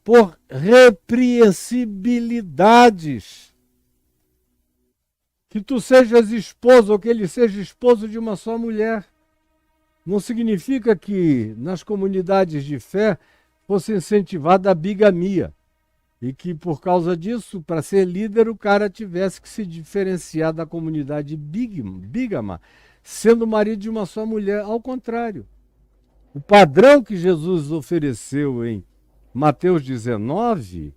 por repreensibilidades. Que tu sejas esposo ou que ele seja esposo de uma só mulher. Não significa que nas comunidades de fé fosse incentivada a bigamia. E que por causa disso, para ser líder, o cara tivesse que se diferenciar da comunidade bígama, sendo marido de uma só mulher. Ao contrário. O padrão que Jesus ofereceu em Mateus 19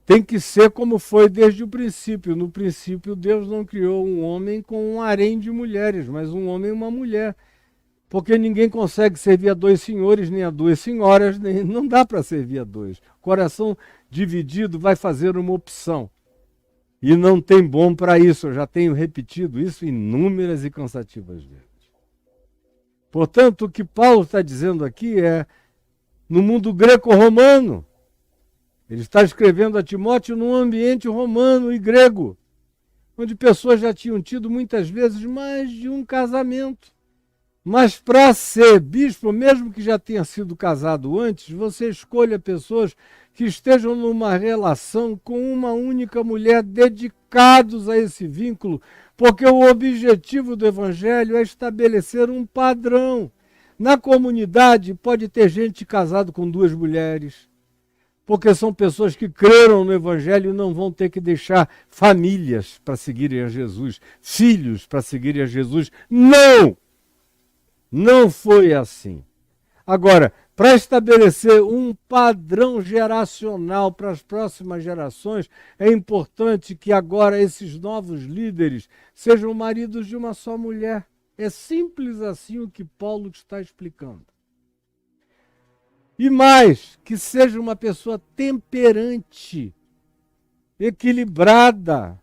tem que ser como foi desde o princípio. No princípio, Deus não criou um homem com um harém de mulheres, mas um homem e uma mulher. Porque ninguém consegue servir a dois senhores, nem a duas senhoras, nem não dá para servir a dois. O coração dividido vai fazer uma opção. E não tem bom para isso. Eu já tenho repetido isso inúmeras e cansativas vezes. Portanto, o que Paulo está dizendo aqui é, no mundo greco-romano, ele está escrevendo a Timóteo num ambiente romano e grego, onde pessoas já tinham tido muitas vezes mais de um casamento. Mas para ser bispo, mesmo que já tenha sido casado antes, você escolha pessoas que estejam numa relação com uma única mulher, dedicados a esse vínculo, porque o objetivo do Evangelho é estabelecer um padrão. Na comunidade pode ter gente casada com duas mulheres, porque são pessoas que creram no Evangelho e não vão ter que deixar famílias para seguirem a Jesus, filhos para seguirem a Jesus. Não! Não foi assim. Agora, para estabelecer um padrão geracional para as próximas gerações, é importante que agora esses novos líderes sejam maridos de uma só mulher. É simples assim o que Paulo está explicando. E mais, que seja uma pessoa temperante, equilibrada,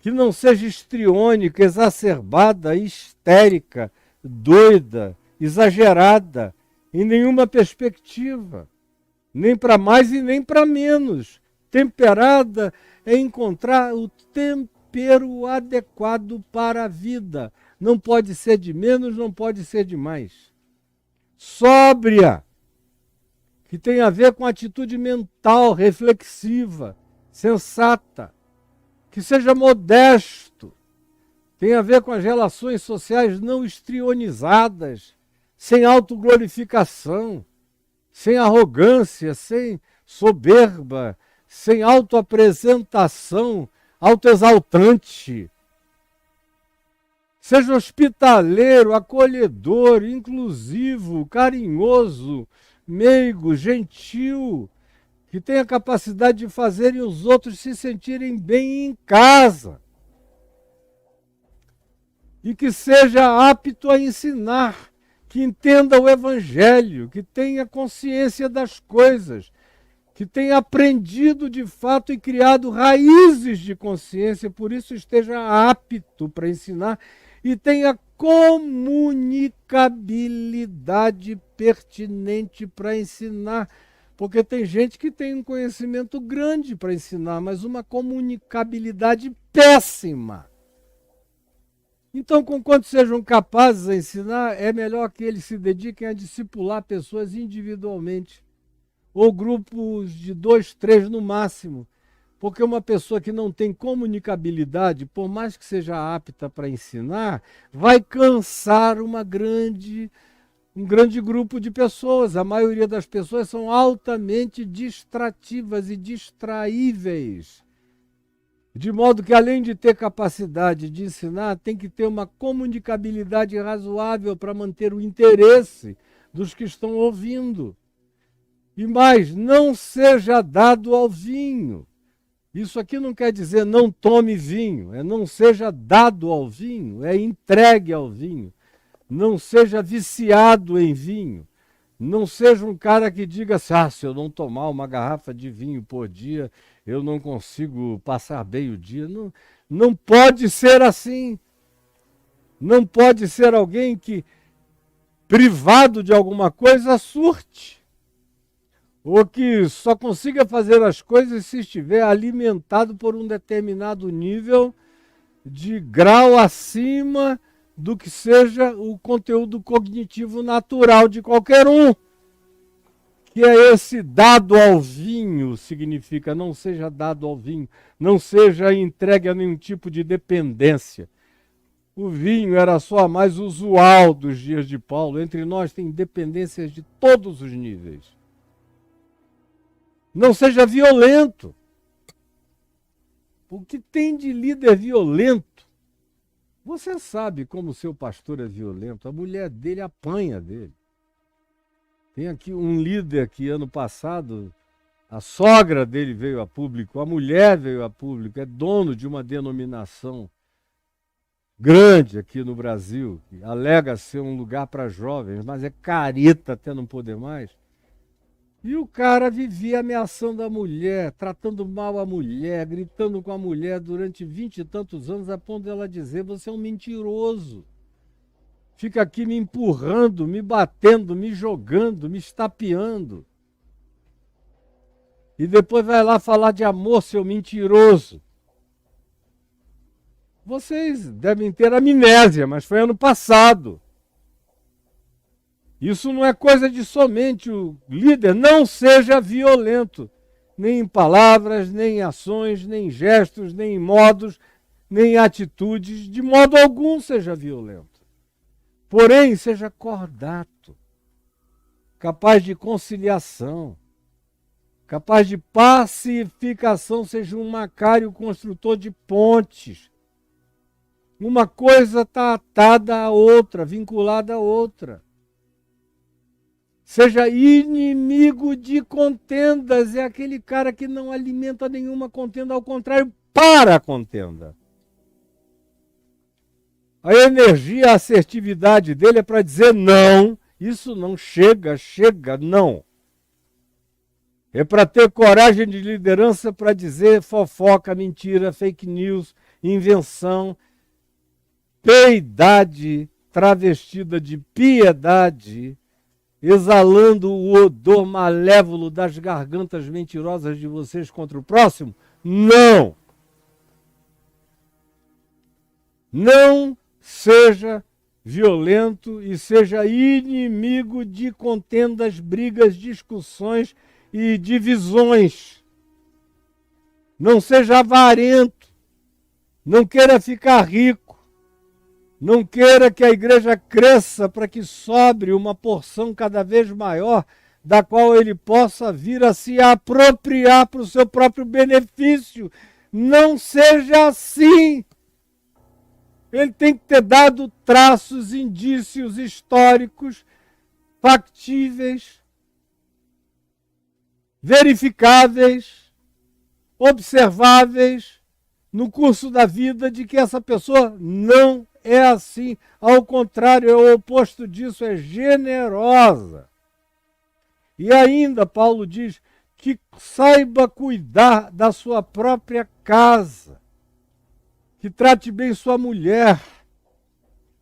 que não seja histriônica, exacerbada, histérica, doida, exagerada, em nenhuma perspectiva, nem para mais e nem para menos. Temperada é encontrar o tempero adequado para a vida. Não pode ser de menos, não pode ser de mais. Sóbria, que tem a ver com atitude mental, reflexiva, sensata, que seja modesto, tem a ver com as relações sociais não histrionizadas, sem autoglorificação, sem arrogância, sem soberba, sem autoapresentação, autoexaltante. Seja hospitaleiro, acolhedor, inclusivo, carinhoso, meigo, gentil, que tenha capacidade de fazerem os outros se sentirem bem em casa. E que seja apto a ensinar, que entenda o Evangelho, que tenha consciência das coisas, que tenha aprendido de fato e criado raízes de consciência, por isso esteja apto para ensinar e tenha comunicabilidade pertinente para ensinar. Porque tem gente que tem um conhecimento grande para ensinar, mas uma comunicabilidade péssima. Então, conquanto sejam capazes a ensinar, é melhor que eles se dediquem a discipular pessoas individualmente, ou grupos de 2, 3 no máximo, porque uma pessoa que não tem comunicabilidade, por mais que seja apta para ensinar, vai cansar um grande grupo de pessoas. A maioria das pessoas são altamente distrativas e distraíveis. De modo que, além de ter capacidade de ensinar, tem que ter uma comunicabilidade razoável para manter o interesse dos que estão ouvindo. E mais, não seja dado ao vinho. Isso aqui não quer dizer não tome vinho, é não seja dado ao vinho, é entregue ao vinho. Não seja viciado em vinho. Não seja um cara que diga assim, se eu não tomar uma garrafa de vinho por dia, eu não consigo passar bem o dia. Não, não pode ser assim. Não pode ser alguém que, privado de alguma coisa, surte. Ou que só consiga fazer as coisas se estiver alimentado por um determinado nível de grau acima do que seja o conteúdo cognitivo natural de qualquer um. Que é esse dado ao vinho, significa não seja dado ao vinho, não seja entregue a nenhum tipo de dependência. O vinho era só a mais usual dos dias de Paulo. Entre nós tem dependências de todos os níveis. Não seja violento. O que tem de líder violento? Você sabe como o seu pastor é violento. A mulher dele apanha dele. Tem aqui um líder que ano passado, a sogra dele veio a público, a mulher veio a público, é dono de uma denominação grande aqui no Brasil, que alega ser um lugar para jovens, mas é careta até não poder mais. E o cara vivia ameaçando a mulher, tratando mal a mulher, gritando com a mulher durante 20 e tantos anos, a ponto dela dizer: você é um mentiroso. Fica aqui me empurrando, me batendo, me jogando, me estapeando. E depois vai lá falar de amor, seu mentiroso. Vocês devem ter amnésia, mas foi ano passado. Isso não é coisa de somente o líder. Não seja violento, nem em palavras, nem em ações, nem em gestos, nem em modos, nem em atitudes. De modo algum seja violento. Porém, seja cordato, capaz de conciliação, capaz de pacificação, seja um macário construtor de pontes. Uma coisa está atada à outra, vinculada à outra. Seja inimigo de contendas, é aquele cara que não alimenta nenhuma contenda, ao contrário, para a contenda. A energia, a assertividade dele é para dizer não, isso não chega, não. É para ter coragem de liderança para dizer fofoca, mentira, fake news, invenção, piedade travestida de piedade, exalando o odor malévolo das gargantas mentirosas de vocês contra o próximo? Não! Não seja violento e seja inimigo de contendas, brigas, discussões e divisões. Não seja avarento. Não queira ficar rico. Não queira que a igreja cresça para que sobre uma porção cada vez maior, da qual ele possa vir a se apropriar para o seu próprio benefício. Não seja assim. Ele tem que ter dado traços, indícios históricos, factíveis, verificáveis, observáveis no curso da vida de que essa pessoa não é assim. Ao contrário, é o oposto disso, é generosa. E ainda Paulo diz que saiba cuidar da sua própria casa, que trate bem sua mulher.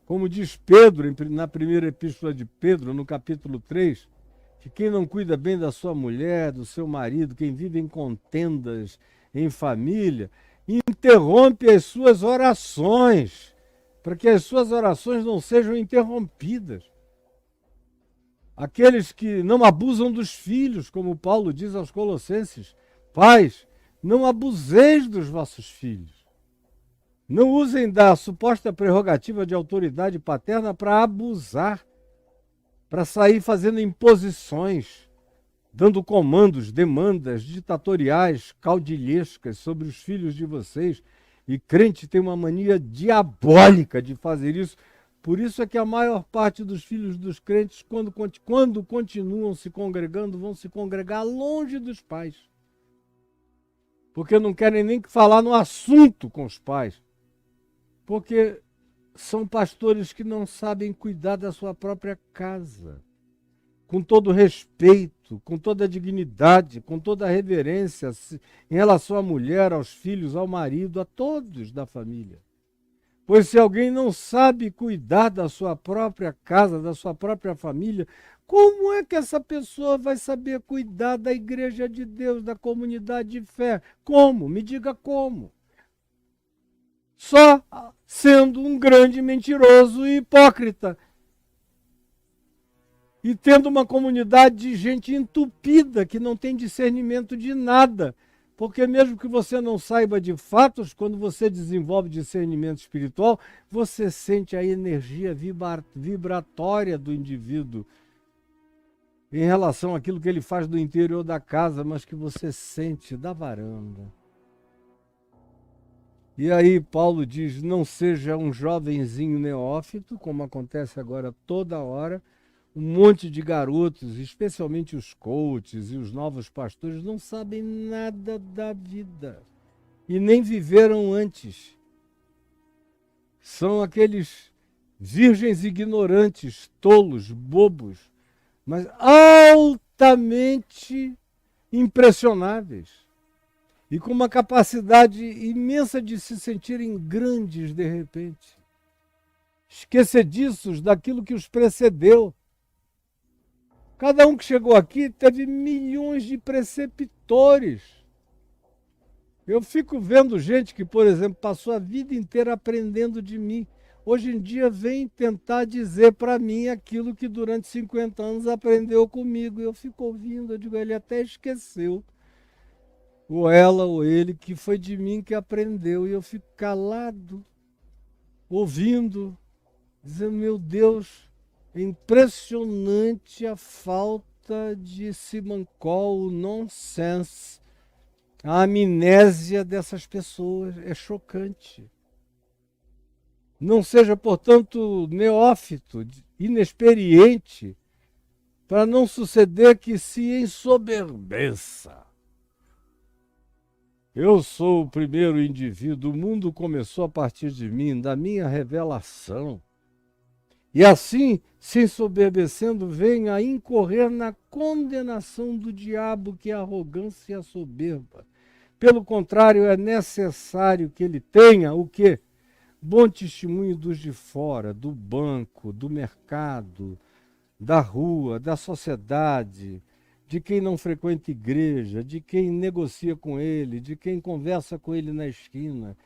Como diz Pedro, na primeira epístola de Pedro, no capítulo 3, que quem não cuida bem da sua mulher, do seu marido, quem vive em contendas em família, interrompe as suas orações, para que as suas orações não sejam interrompidas. Aqueles que não abusam dos filhos, como Paulo diz aos Colossenses: pais, não abuseis dos vossos filhos. Não usem da suposta prerrogativa de autoridade paterna para abusar, para sair fazendo imposições, dando comandos, demandas ditatoriais, caudilhescas sobre os filhos de vocês. E crente tem uma mania diabólica de fazer isso. Por isso é que a maior parte dos filhos dos crentes, quando continuam se congregando, vão se congregar longe dos pais. Porque não querem nem falar no assunto com os pais. Porque são pastores que não sabem cuidar da sua própria casa. Com todo respeito, com toda a dignidade, com toda a reverência em relação à mulher, aos filhos, ao marido, a todos da família. Pois se alguém não sabe cuidar da sua própria casa, da sua própria família, como é que essa pessoa vai saber cuidar da igreja de Deus, da comunidade de fé? Como? Me diga como. Só sendo um grande mentiroso e hipócrita. E tendo uma comunidade de gente entupida, que não tem discernimento de nada. Porque mesmo que você não saiba de fatos, quando você desenvolve discernimento espiritual, você sente a energia vibratória do indivíduo em relação àquilo que ele faz do interior da casa, mas que você sente da varanda. E aí Paulo diz: não seja um jovenzinho neófito, como acontece agora toda hora. Um monte de garotos, especialmente os coaches e os novos pastores, não sabem nada da vida e nem viveram antes. São aqueles virgens ignorantes, tolos, bobos, mas altamente impressionáveis e com uma capacidade imensa de se sentirem grandes de repente, esquecediços daquilo que os precedeu. Cada um que chegou aqui teve milhões de preceptores. Eu fico vendo gente que, por exemplo, passou a vida inteira aprendendo de mim. Hoje em dia vem tentar dizer para mim aquilo que durante 50 anos aprendeu comigo. Eu fico ouvindo, eu digo, ele até esqueceu. Ou ela ou ele, que foi de mim que aprendeu. E eu fico calado, ouvindo, dizendo, meu Deus, é impressionante a falta de simancol, o nonsense, a amnésia dessas pessoas. É chocante. Não seja, portanto, neófito, inexperiente, para não suceder que se ensoberbeça. Eu sou o primeiro indivíduo, o mundo começou a partir de mim, da minha revelação. E assim, se ensoberbecendo, vem a incorrer na condenação do diabo, que é a arrogância e a soberba. Pelo contrário, é necessário que ele tenha o quê? Bom testemunho dos de fora, do banco, do mercado, da rua, da sociedade, de quem não frequenta igreja, de quem negocia com ele, de quem conversa com ele na esquina,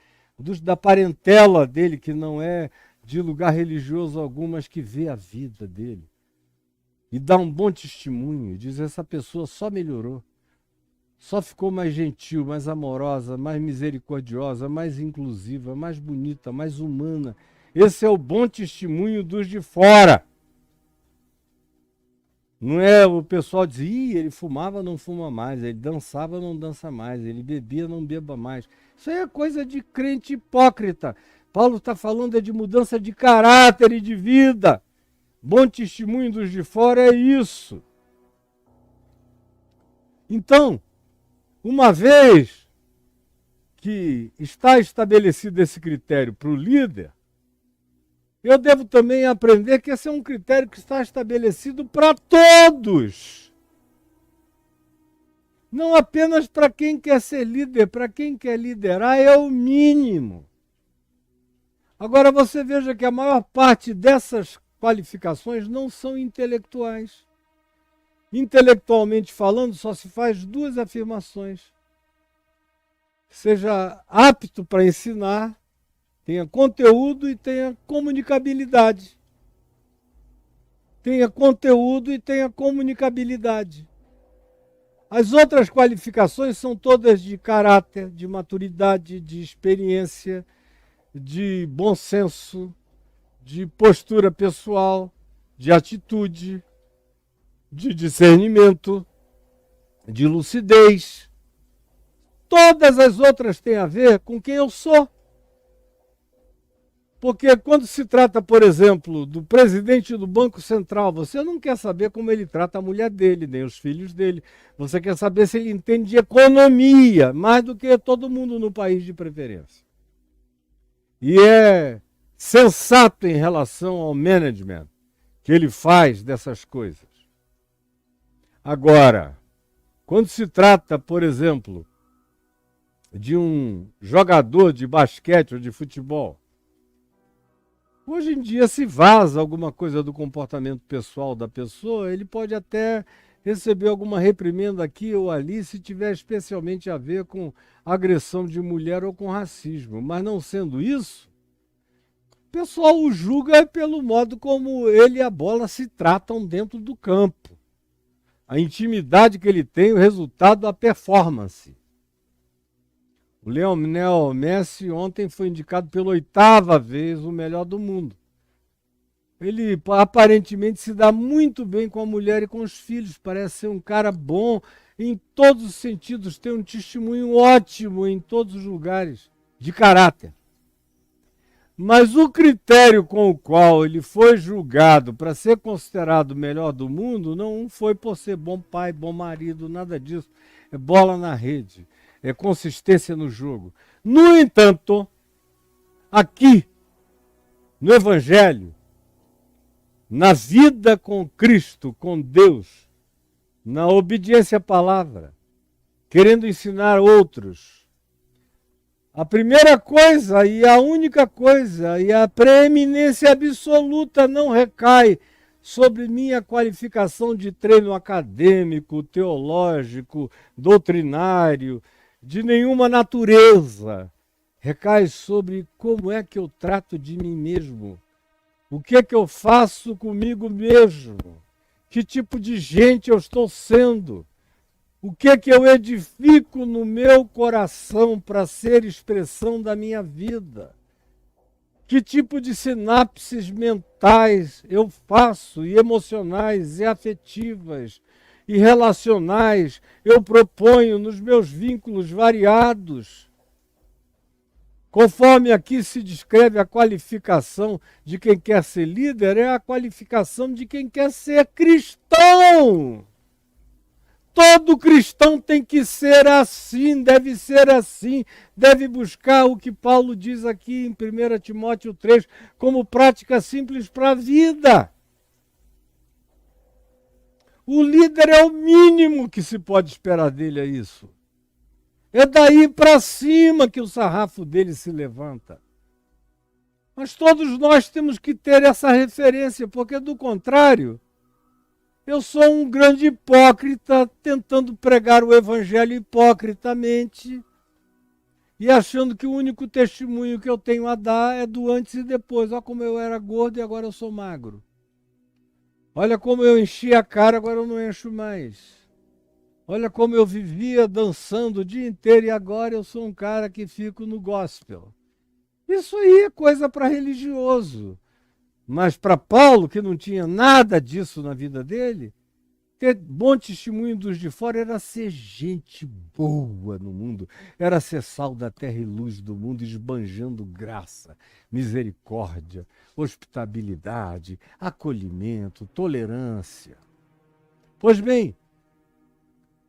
da parentela dele, que não é de lugar religioso algum, mas que vê a vida dele. E dá um bom testemunho, diz, essa pessoa só melhorou. Só ficou mais gentil, mais amorosa, mais misericordiosa, mais inclusiva, mais bonita, mais humana. Esse é o bom testemunho dos de fora. Não é o pessoal dizer, ele fumava, não fuma mais, ele dançava, não dança mais, ele bebia, não beba mais. Isso aí é coisa de crente hipócrita. Paulo está falando de mudança de caráter e de vida. Bom testemunho dos de fora é isso. Então, uma vez que está estabelecido esse critério para o líder, eu devo também aprender que esse é um critério que está estabelecido para todos. Não apenas para quem quer ser líder, para quem quer liderar é o mínimo. Agora você veja que a maior parte dessas qualificações não são intelectuais. Intelectualmente falando, só se faz duas afirmações. Seja apto para ensinar, tenha conteúdo e tenha comunicabilidade. Tenha conteúdo e tenha comunicabilidade. As outras qualificações são todas de caráter, de maturidade, de experiência, de bom senso, de postura pessoal, de atitude, de discernimento, de lucidez. Todas as outras têm a ver com quem eu sou. Porque quando se trata, por exemplo, do presidente do Banco Central, você não quer saber como ele trata a mulher dele, nem os filhos dele. Você quer saber se ele entende de economia, mais do que todo mundo no país de preferência. E é sensato em relação ao management que ele faz dessas coisas. Agora, quando se trata, por exemplo, de um jogador de basquete ou de futebol, hoje em dia, se vaza alguma coisa do comportamento pessoal da pessoa, ele pode até receber alguma reprimenda aqui ou ali, se tiver especialmente a ver com agressão de mulher ou com racismo. Mas não sendo isso, o pessoal o julga pelo modo como ele e a bola se tratam dentro do campo. A intimidade que ele tem, o resultado da performance. O Lionel Messi ontem foi indicado pela 8ª vez o melhor do mundo. Ele aparentemente se dá muito bem com a mulher e com os filhos. Parece ser um cara bom em todos os sentidos. Tem um testemunho ótimo em todos os lugares, de caráter. Mas o critério com o qual ele foi julgado para ser considerado o melhor do mundo não foi por ser bom pai, bom marido, nada disso. É bola na rede, é consistência no jogo. No entanto, aqui no Evangelho, na vida com Cristo, com Deus, na obediência à palavra, querendo ensinar outros. A primeira coisa e a única coisa e a preeminência absoluta não recai sobre minha qualificação de treino acadêmico, teológico, doutrinário, de nenhuma natureza. Recai sobre como é que eu trato de mim mesmo. O que é que eu faço comigo mesmo? Que tipo de gente eu estou sendo? O que é que eu edifico no meu coração para ser expressão da minha vida? Que tipo de sinapses mentais eu faço, e emocionais, e afetivas, e relacionais eu proponho nos meus vínculos variados? Conforme aqui se descreve a qualificação de quem quer ser líder, é a qualificação de quem quer ser cristão. Todo cristão tem que ser assim, deve buscar o que Paulo diz aqui em 1 Timóteo 3, como prática simples para a vida. O líder é o mínimo que se pode esperar dele, é isso. É daí para cima que o sarrafo dele se levanta. Mas todos nós temos que ter essa referência, porque do contrário, eu sou um grande hipócrita tentando pregar o evangelho hipocritamente e achando que o único testemunho que eu tenho a dar é do antes e depois. Olha como eu era gordo e agora eu sou magro. Olha como eu enchi a cara, agora eu não encho mais. Olha como eu vivia dançando o dia inteiro e agora eu sou um cara que fico no gospel. Isso aí é coisa para religioso. Mas para Paulo, que não tinha nada disso na vida dele, ter bom testemunho dos de fora era ser gente boa no mundo, era ser sal da terra e luz do mundo, esbanjando graça, misericórdia, hospitabilidade, acolhimento, tolerância. Pois bem,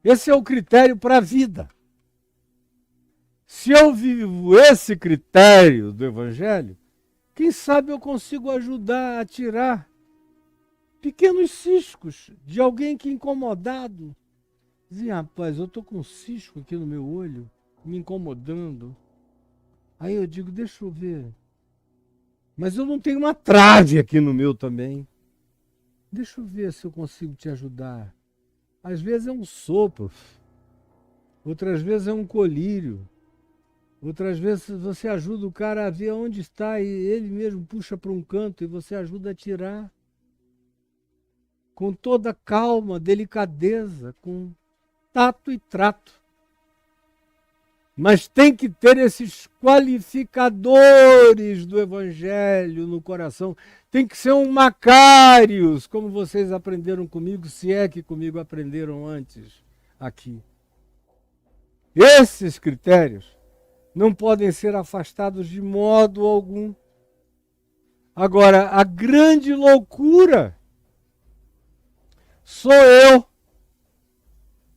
esse é o critério para a vida. Se eu vivo esse critério do Evangelho, quem sabe eu consigo ajudar a tirar pequenos ciscos de alguém que incomodado. Dizia, rapaz, eu estou com um cisco aqui no meu olho, me incomodando. Aí eu digo, deixa eu ver. Mas eu não tenho uma trave aqui no meu também. Deixa eu ver se eu consigo te ajudar. Às vezes é um sopro, outras vezes é um colírio, outras vezes você ajuda o cara a ver onde está e ele mesmo puxa para um canto e você ajuda a tirar. Com toda calma, delicadeza, com tato e trato. Mas tem que ter esses qualificadores do Evangelho no coração. Tem que ser um Macários, como vocês aprenderam comigo, se é que comigo aprenderam antes aqui. Esses critérios não podem ser afastados de modo algum. Agora, a grande loucura sou eu,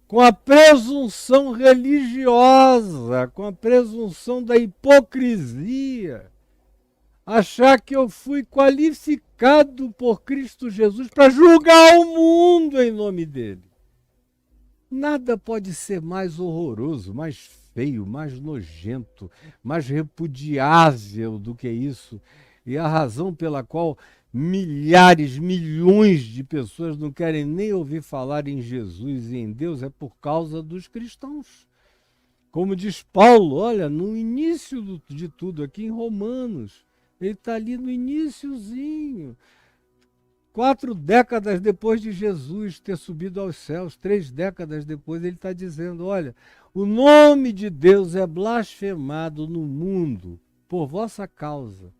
com a presunção religiosa, com a presunção da hipocrisia, achar que eu fui qualificado por Cristo Jesus para julgar o mundo em nome dele. Nada pode ser mais horroroso, mais feio, mais nojento, mais repudiável do que isso. E a razão pela qual milhares, milhões de pessoas não querem nem ouvir falar em Jesus e em Deus é por causa dos cristãos. Como diz Paulo, olha, no início de tudo, aqui em Romanos, ele está ali no iniciozinho. 4 décadas depois de Jesus ter subido aos céus, 3 décadas depois, ele está dizendo, olha, o nome de Deus é blasfemado no mundo por vossa causa.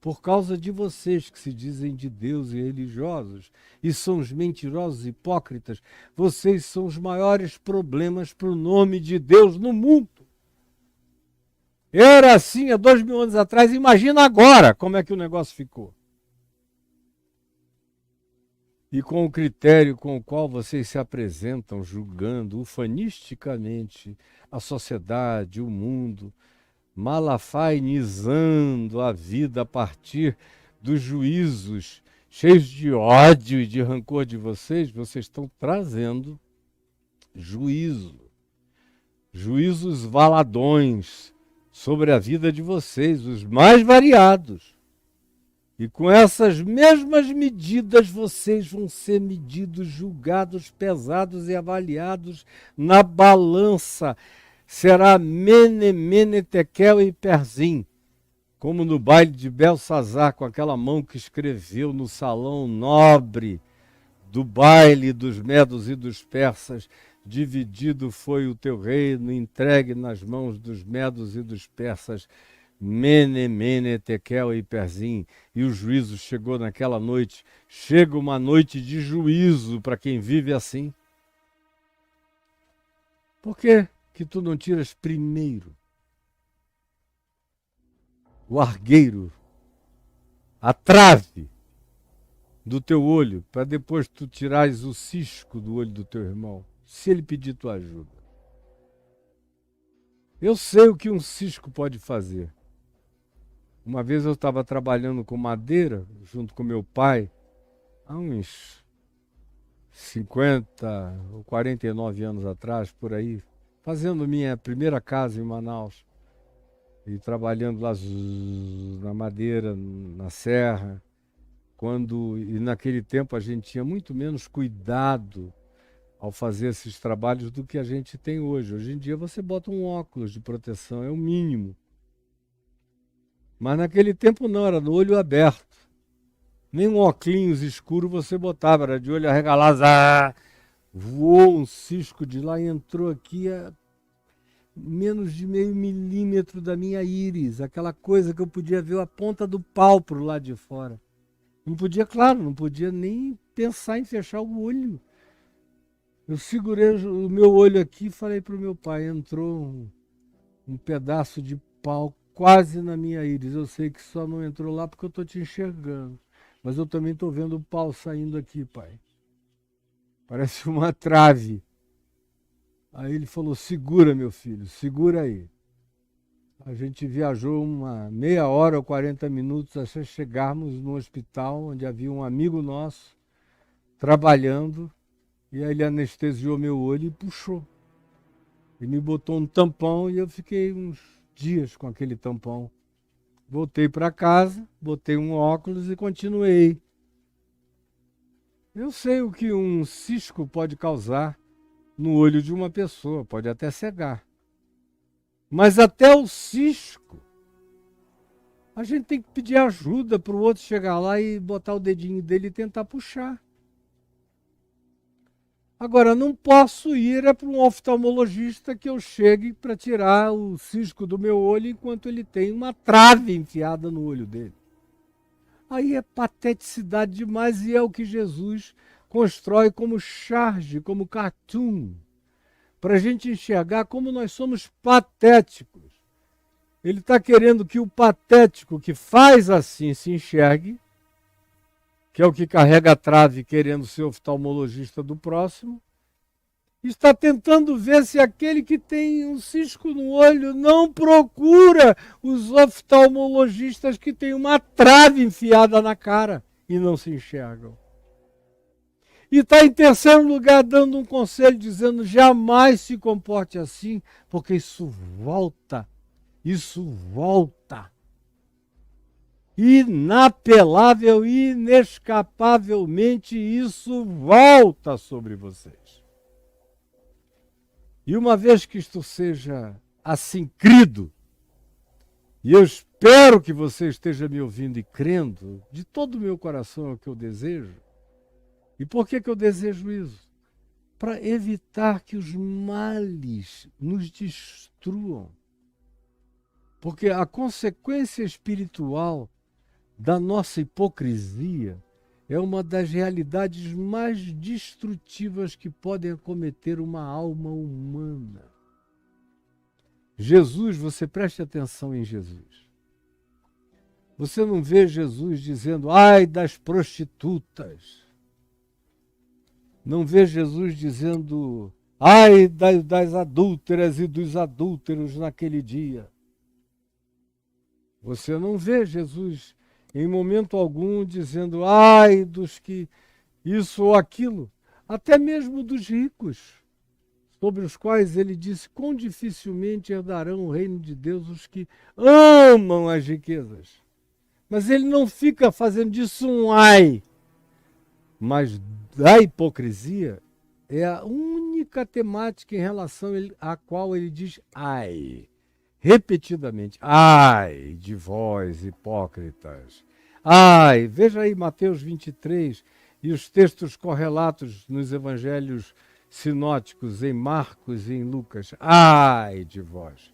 Por causa de vocês que se dizem de Deus e religiosos e são os mentirosos hipócritas, vocês são os maiores problemas para o nome de Deus no mundo. Era assim há 2000 anos atrás, imagina agora como é que o negócio ficou. E com o critério com o qual vocês se apresentam, julgando ufanisticamente a sociedade, o mundo, malafainizando a vida a partir dos juízos, cheios de ódio e de rancor de vocês, vocês estão trazendo juízo. Juízos valadões sobre a vida de vocês, os mais variados. E com essas mesmas medidas, vocês vão ser medidos, julgados, pesados e avaliados na balança. Será mene, mene, tekel e perzim, como no baile de Belsazar, com aquela mão que escreveu no salão nobre do baile dos medos e dos persas. Dividido foi o teu reino, entregue nas mãos dos medos e dos persas. Mene, mene, tekel e perzim. E o juízo chegou naquela noite. Chega uma noite de juízo para quem vive assim. Por que que tu não tiras primeiro o argueiro, a trave do teu olho, para depois tu tirares o cisco do olho do teu irmão, se ele pedir tua ajuda? Eu sei o que um cisco pode fazer. Uma vez eu estava trabalhando com madeira, junto com meu pai, há uns 50 ou 49 anos atrás, por aí, fazendo minha primeira casa em Manaus. E trabalhando lá na madeira, na serra. E naquele tempo a gente tinha muito menos cuidado ao fazer esses trabalhos do que a gente tem hoje. Hoje em dia você bota um óculos de proteção, é o mínimo. Mas naquele tempo não, era no olho aberto. Nem um óculos escuro você botava, era de olho arregalado. Voou um cisco de lá e entrou aqui a menos de meio milímetro da minha íris, aquela coisa que eu podia ver a ponta do pálpebro lá de fora. Não podia, claro, não podia nem pensar em fechar o olho. Eu segurei o meu olho aqui e falei para o meu pai, entrou um pedaço de pau quase na minha íris. Eu sei que só não entrou lá porque eu estou te enxergando. Mas eu também estou vendo o pau saindo aqui, pai. Parece uma trave. Aí ele falou, segura, meu filho, segura aí. A gente viajou uma meia hora ou 40 minutos até chegarmos no hospital, onde havia um amigo nosso trabalhando, e aí ele anestesiou meu olho e puxou. E me botou um tampão e eu fiquei uns dias com aquele tampão. Voltei para casa, botei um óculos e continuei. Eu sei o que um cisco pode causar no olho de uma pessoa, pode até cegar. Mas até o cisco, a gente tem que pedir ajuda para o outro chegar lá e botar o dedinho dele e tentar puxar. Agora, não posso ir para um oftalmologista que eu chegue para tirar o cisco do meu olho enquanto ele tem uma trave enfiada no olho dele. Aí é pateticidade demais e é o que Jesus constrói como charge, como cartoon, para a gente enxergar como nós somos patéticos. Ele está querendo que o patético que faz assim se enxergue, que é o que carrega a trave querendo ser oftalmologista do próximo, está tentando ver se aquele que tem um cisco no olho não procura os oftalmologistas que têm uma trave enfiada na cara e não se enxergam. E está em terceiro lugar dando um conselho dizendo jamais se comporte assim, porque isso volta. Inapelável, inescapavelmente, isso volta sobre vocês. E uma vez que isto seja assim crido, e eu espero que você esteja me ouvindo e crendo, de todo o meu coração é o que eu desejo. E por que eu desejo isso? Para evitar que os males nos destruam. Porque a consequência espiritual da nossa hipocrisia é uma das realidades mais destrutivas que podem acometer uma alma humana. Jesus, você preste atenção em Jesus. Você não vê Jesus dizendo, ai das prostitutas. Não vê Jesus dizendo, ai das adúlteras e dos adúlteros naquele dia. Você não vê Jesus em momento algum dizendo, ai dos que isso ou aquilo, até mesmo dos ricos, sobre os quais ele disse, quão dificilmente herdarão o reino de Deus os que amam as riquezas. Mas ele não fica fazendo disso um ai, mas da hipocrisia é a única temática em relação à qual ele diz ai, repetidamente. Ai de vós, hipócritas. Ai, veja aí Mateus 23 e os textos correlatos nos evangelhos sinóticos em Marcos e em Lucas. Ai de vós.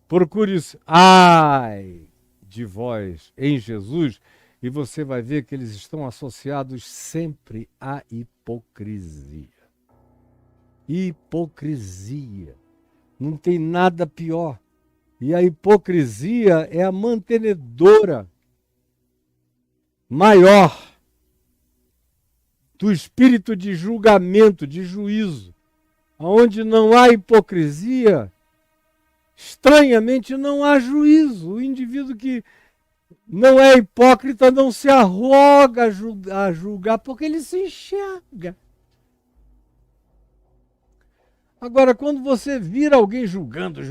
Procure isso. Ai de vós em Jesus e você vai ver que eles estão associados sempre à hipocrisia. Hipocrisia. Não tem nada pior. E a hipocrisia é a mantenedora maior do espírito de julgamento, de juízo. Onde não há hipocrisia, estranhamente não há juízo. O indivíduo que não é hipócrita não se arroga a julgar porque ele se enxerga. Agora, quando você vira alguém julgando,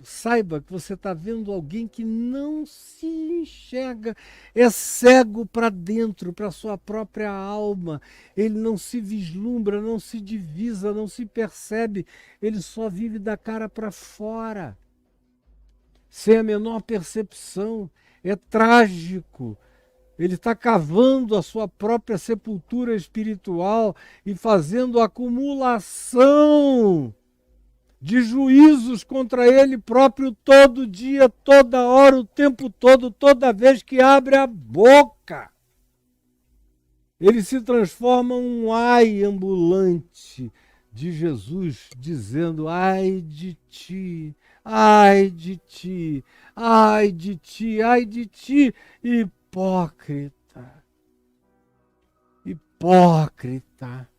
saiba que você está vendo alguém que não se enxerga, é cego para dentro, para a sua própria alma. Ele não se vislumbra, não se divisa, não se percebe, ele só vive da cara para fora, sem a menor percepção. É trágico. Ele está cavando a sua própria sepultura espiritual e fazendo acumulação de juízos contra ele próprio todo dia, toda hora, o tempo todo, toda vez que abre a boca. Ele se transforma um ai ambulante de Jesus, dizendo, ai de ti, ai de ti, ai de ti, ai de ti, hipócrita, hipócrita.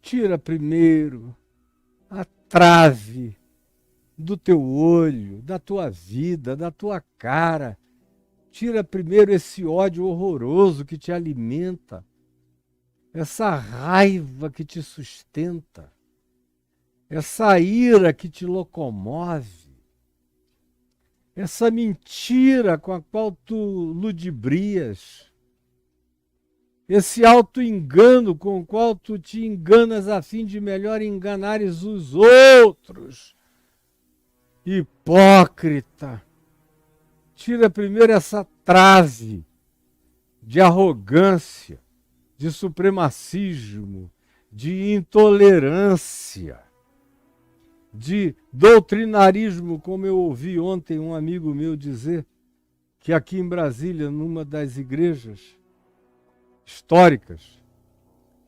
Tira primeiro a trave do teu olho, da tua vida, da tua cara. Tira primeiro esse ódio horroroso que te alimenta, essa raiva que te sustenta, essa ira que te locomove, essa mentira com a qual tu ludibrias, esse auto-engano com o qual tu te enganas a fim de melhor enganares os outros. Hipócrita! Tira primeiro essa trave de arrogância, de supremacismo, de intolerância, de doutrinarismo, como eu ouvi ontem um amigo meu dizer, que aqui em Brasília, numa das igrejas históricas,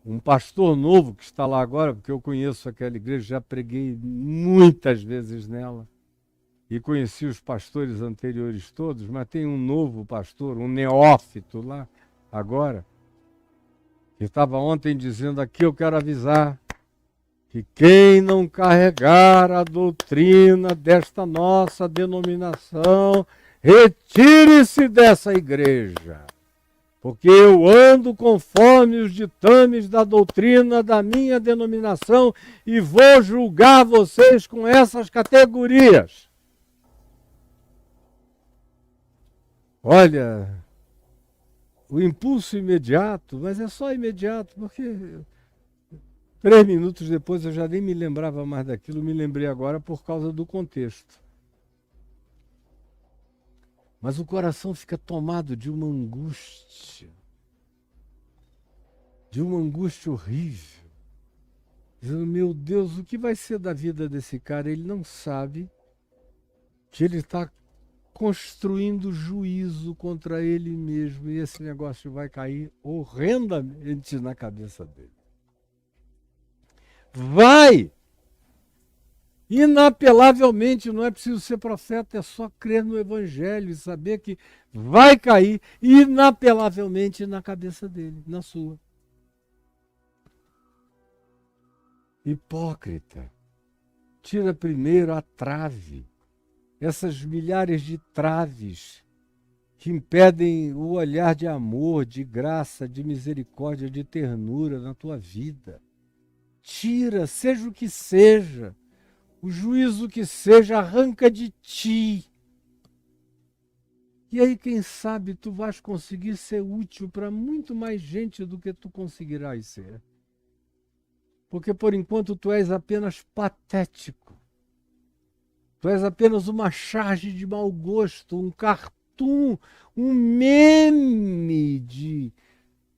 um pastor novo que está lá agora, porque eu conheço aquela igreja, já preguei muitas vezes nela, e conheci os pastores anteriores todos, mas tem um novo pastor, um neófito lá, agora, que estava ontem dizendo aqui, eu quero avisar, que quem não carregar a doutrina desta nossa denominação, retire-se dessa igreja, porque eu ando conforme os ditames da doutrina da minha denominação e vou julgar vocês com essas categorias. Olha, o impulso imediato, mas é só imediato, porque 3 minutos depois eu já nem me lembrava mais daquilo, me lembrei agora por causa do contexto. Mas o coração fica tomado de uma angústia horrível. Dizendo, meu Deus, o que vai ser da vida desse cara? Ele não sabe que ele está construindo juízo contra ele mesmo e esse negócio vai cair horrendamente na cabeça dele. Vai! Inapelavelmente, não é preciso ser profeta, é só crer no Evangelho e saber que vai cair inapelavelmente na cabeça dele, na sua. Hipócrita, tira primeiro a trave, essas milhares de traves que impedem o olhar de amor, de graça, de misericórdia, de ternura na tua vida. Tira, seja o que seja, o juízo que seja, arranca de ti. E aí, quem sabe, tu vais conseguir ser útil para muito mais gente do que tu conseguirás ser. Porque por enquanto tu és apenas patético. Tu és apenas uma charge de mau gosto, um cartoon, um meme de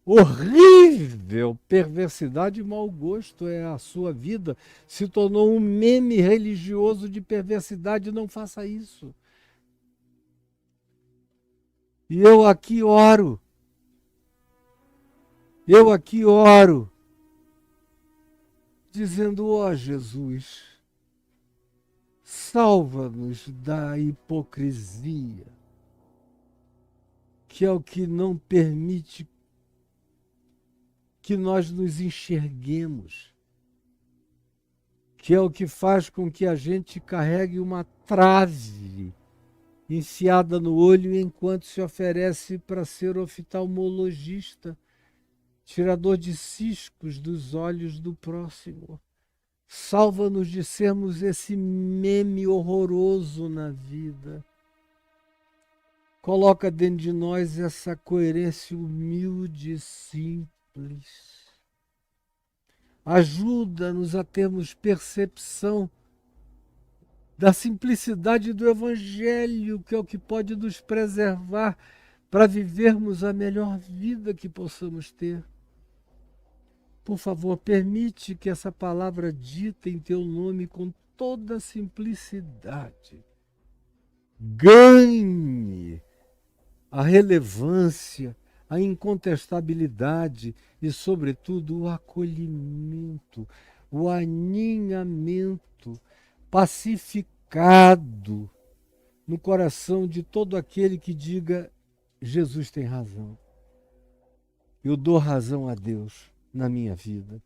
horrível perversidade e mau gosto. É a sua vida. Se tornou um meme religioso de perversidade. Não faça isso. E eu aqui oro. Eu aqui oro. Dizendo, ó Jesus, salva-nos da hipocrisia, que é o que não permite que nós nos enxerguemos, que é o que faz com que a gente carregue uma trave enfiada no olho enquanto se oferece para ser oftalmologista, tirador de ciscos dos olhos do próximo. Salva-nos de sermos esse meme horroroso na vida. Coloca dentro de nós essa coerência humilde e simples. Ajuda-nos a termos percepção da simplicidade do Evangelho, que é o que pode nos preservar para vivermos a melhor vida que possamos ter. Por favor, permite que essa palavra dita em teu nome com toda simplicidade ganhe a relevância, a incontestabilidade e, sobretudo, o acolhimento, o aninhamento pacificado no coração de todo aquele que diga: Jesus tem razão. Eu dou razão a Deus na minha vida.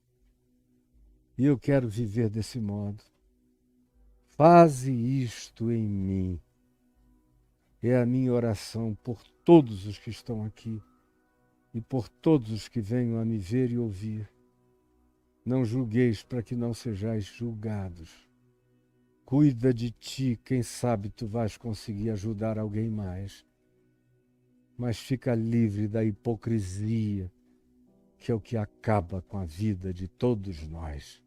E eu quero viver desse modo. Faze isto em mim. É a minha oração por todos os que estão aqui e por todos os que venham a me ver e ouvir. Não julgueis para que não sejais julgados. Cuida de ti, quem sabe tu vais conseguir ajudar alguém mais. Mas fica livre da hipocrisia, que é o que acaba com a vida de todos nós.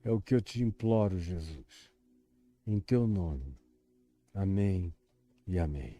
É o que eu te imploro, Jesus, em teu nome. Amém e amém.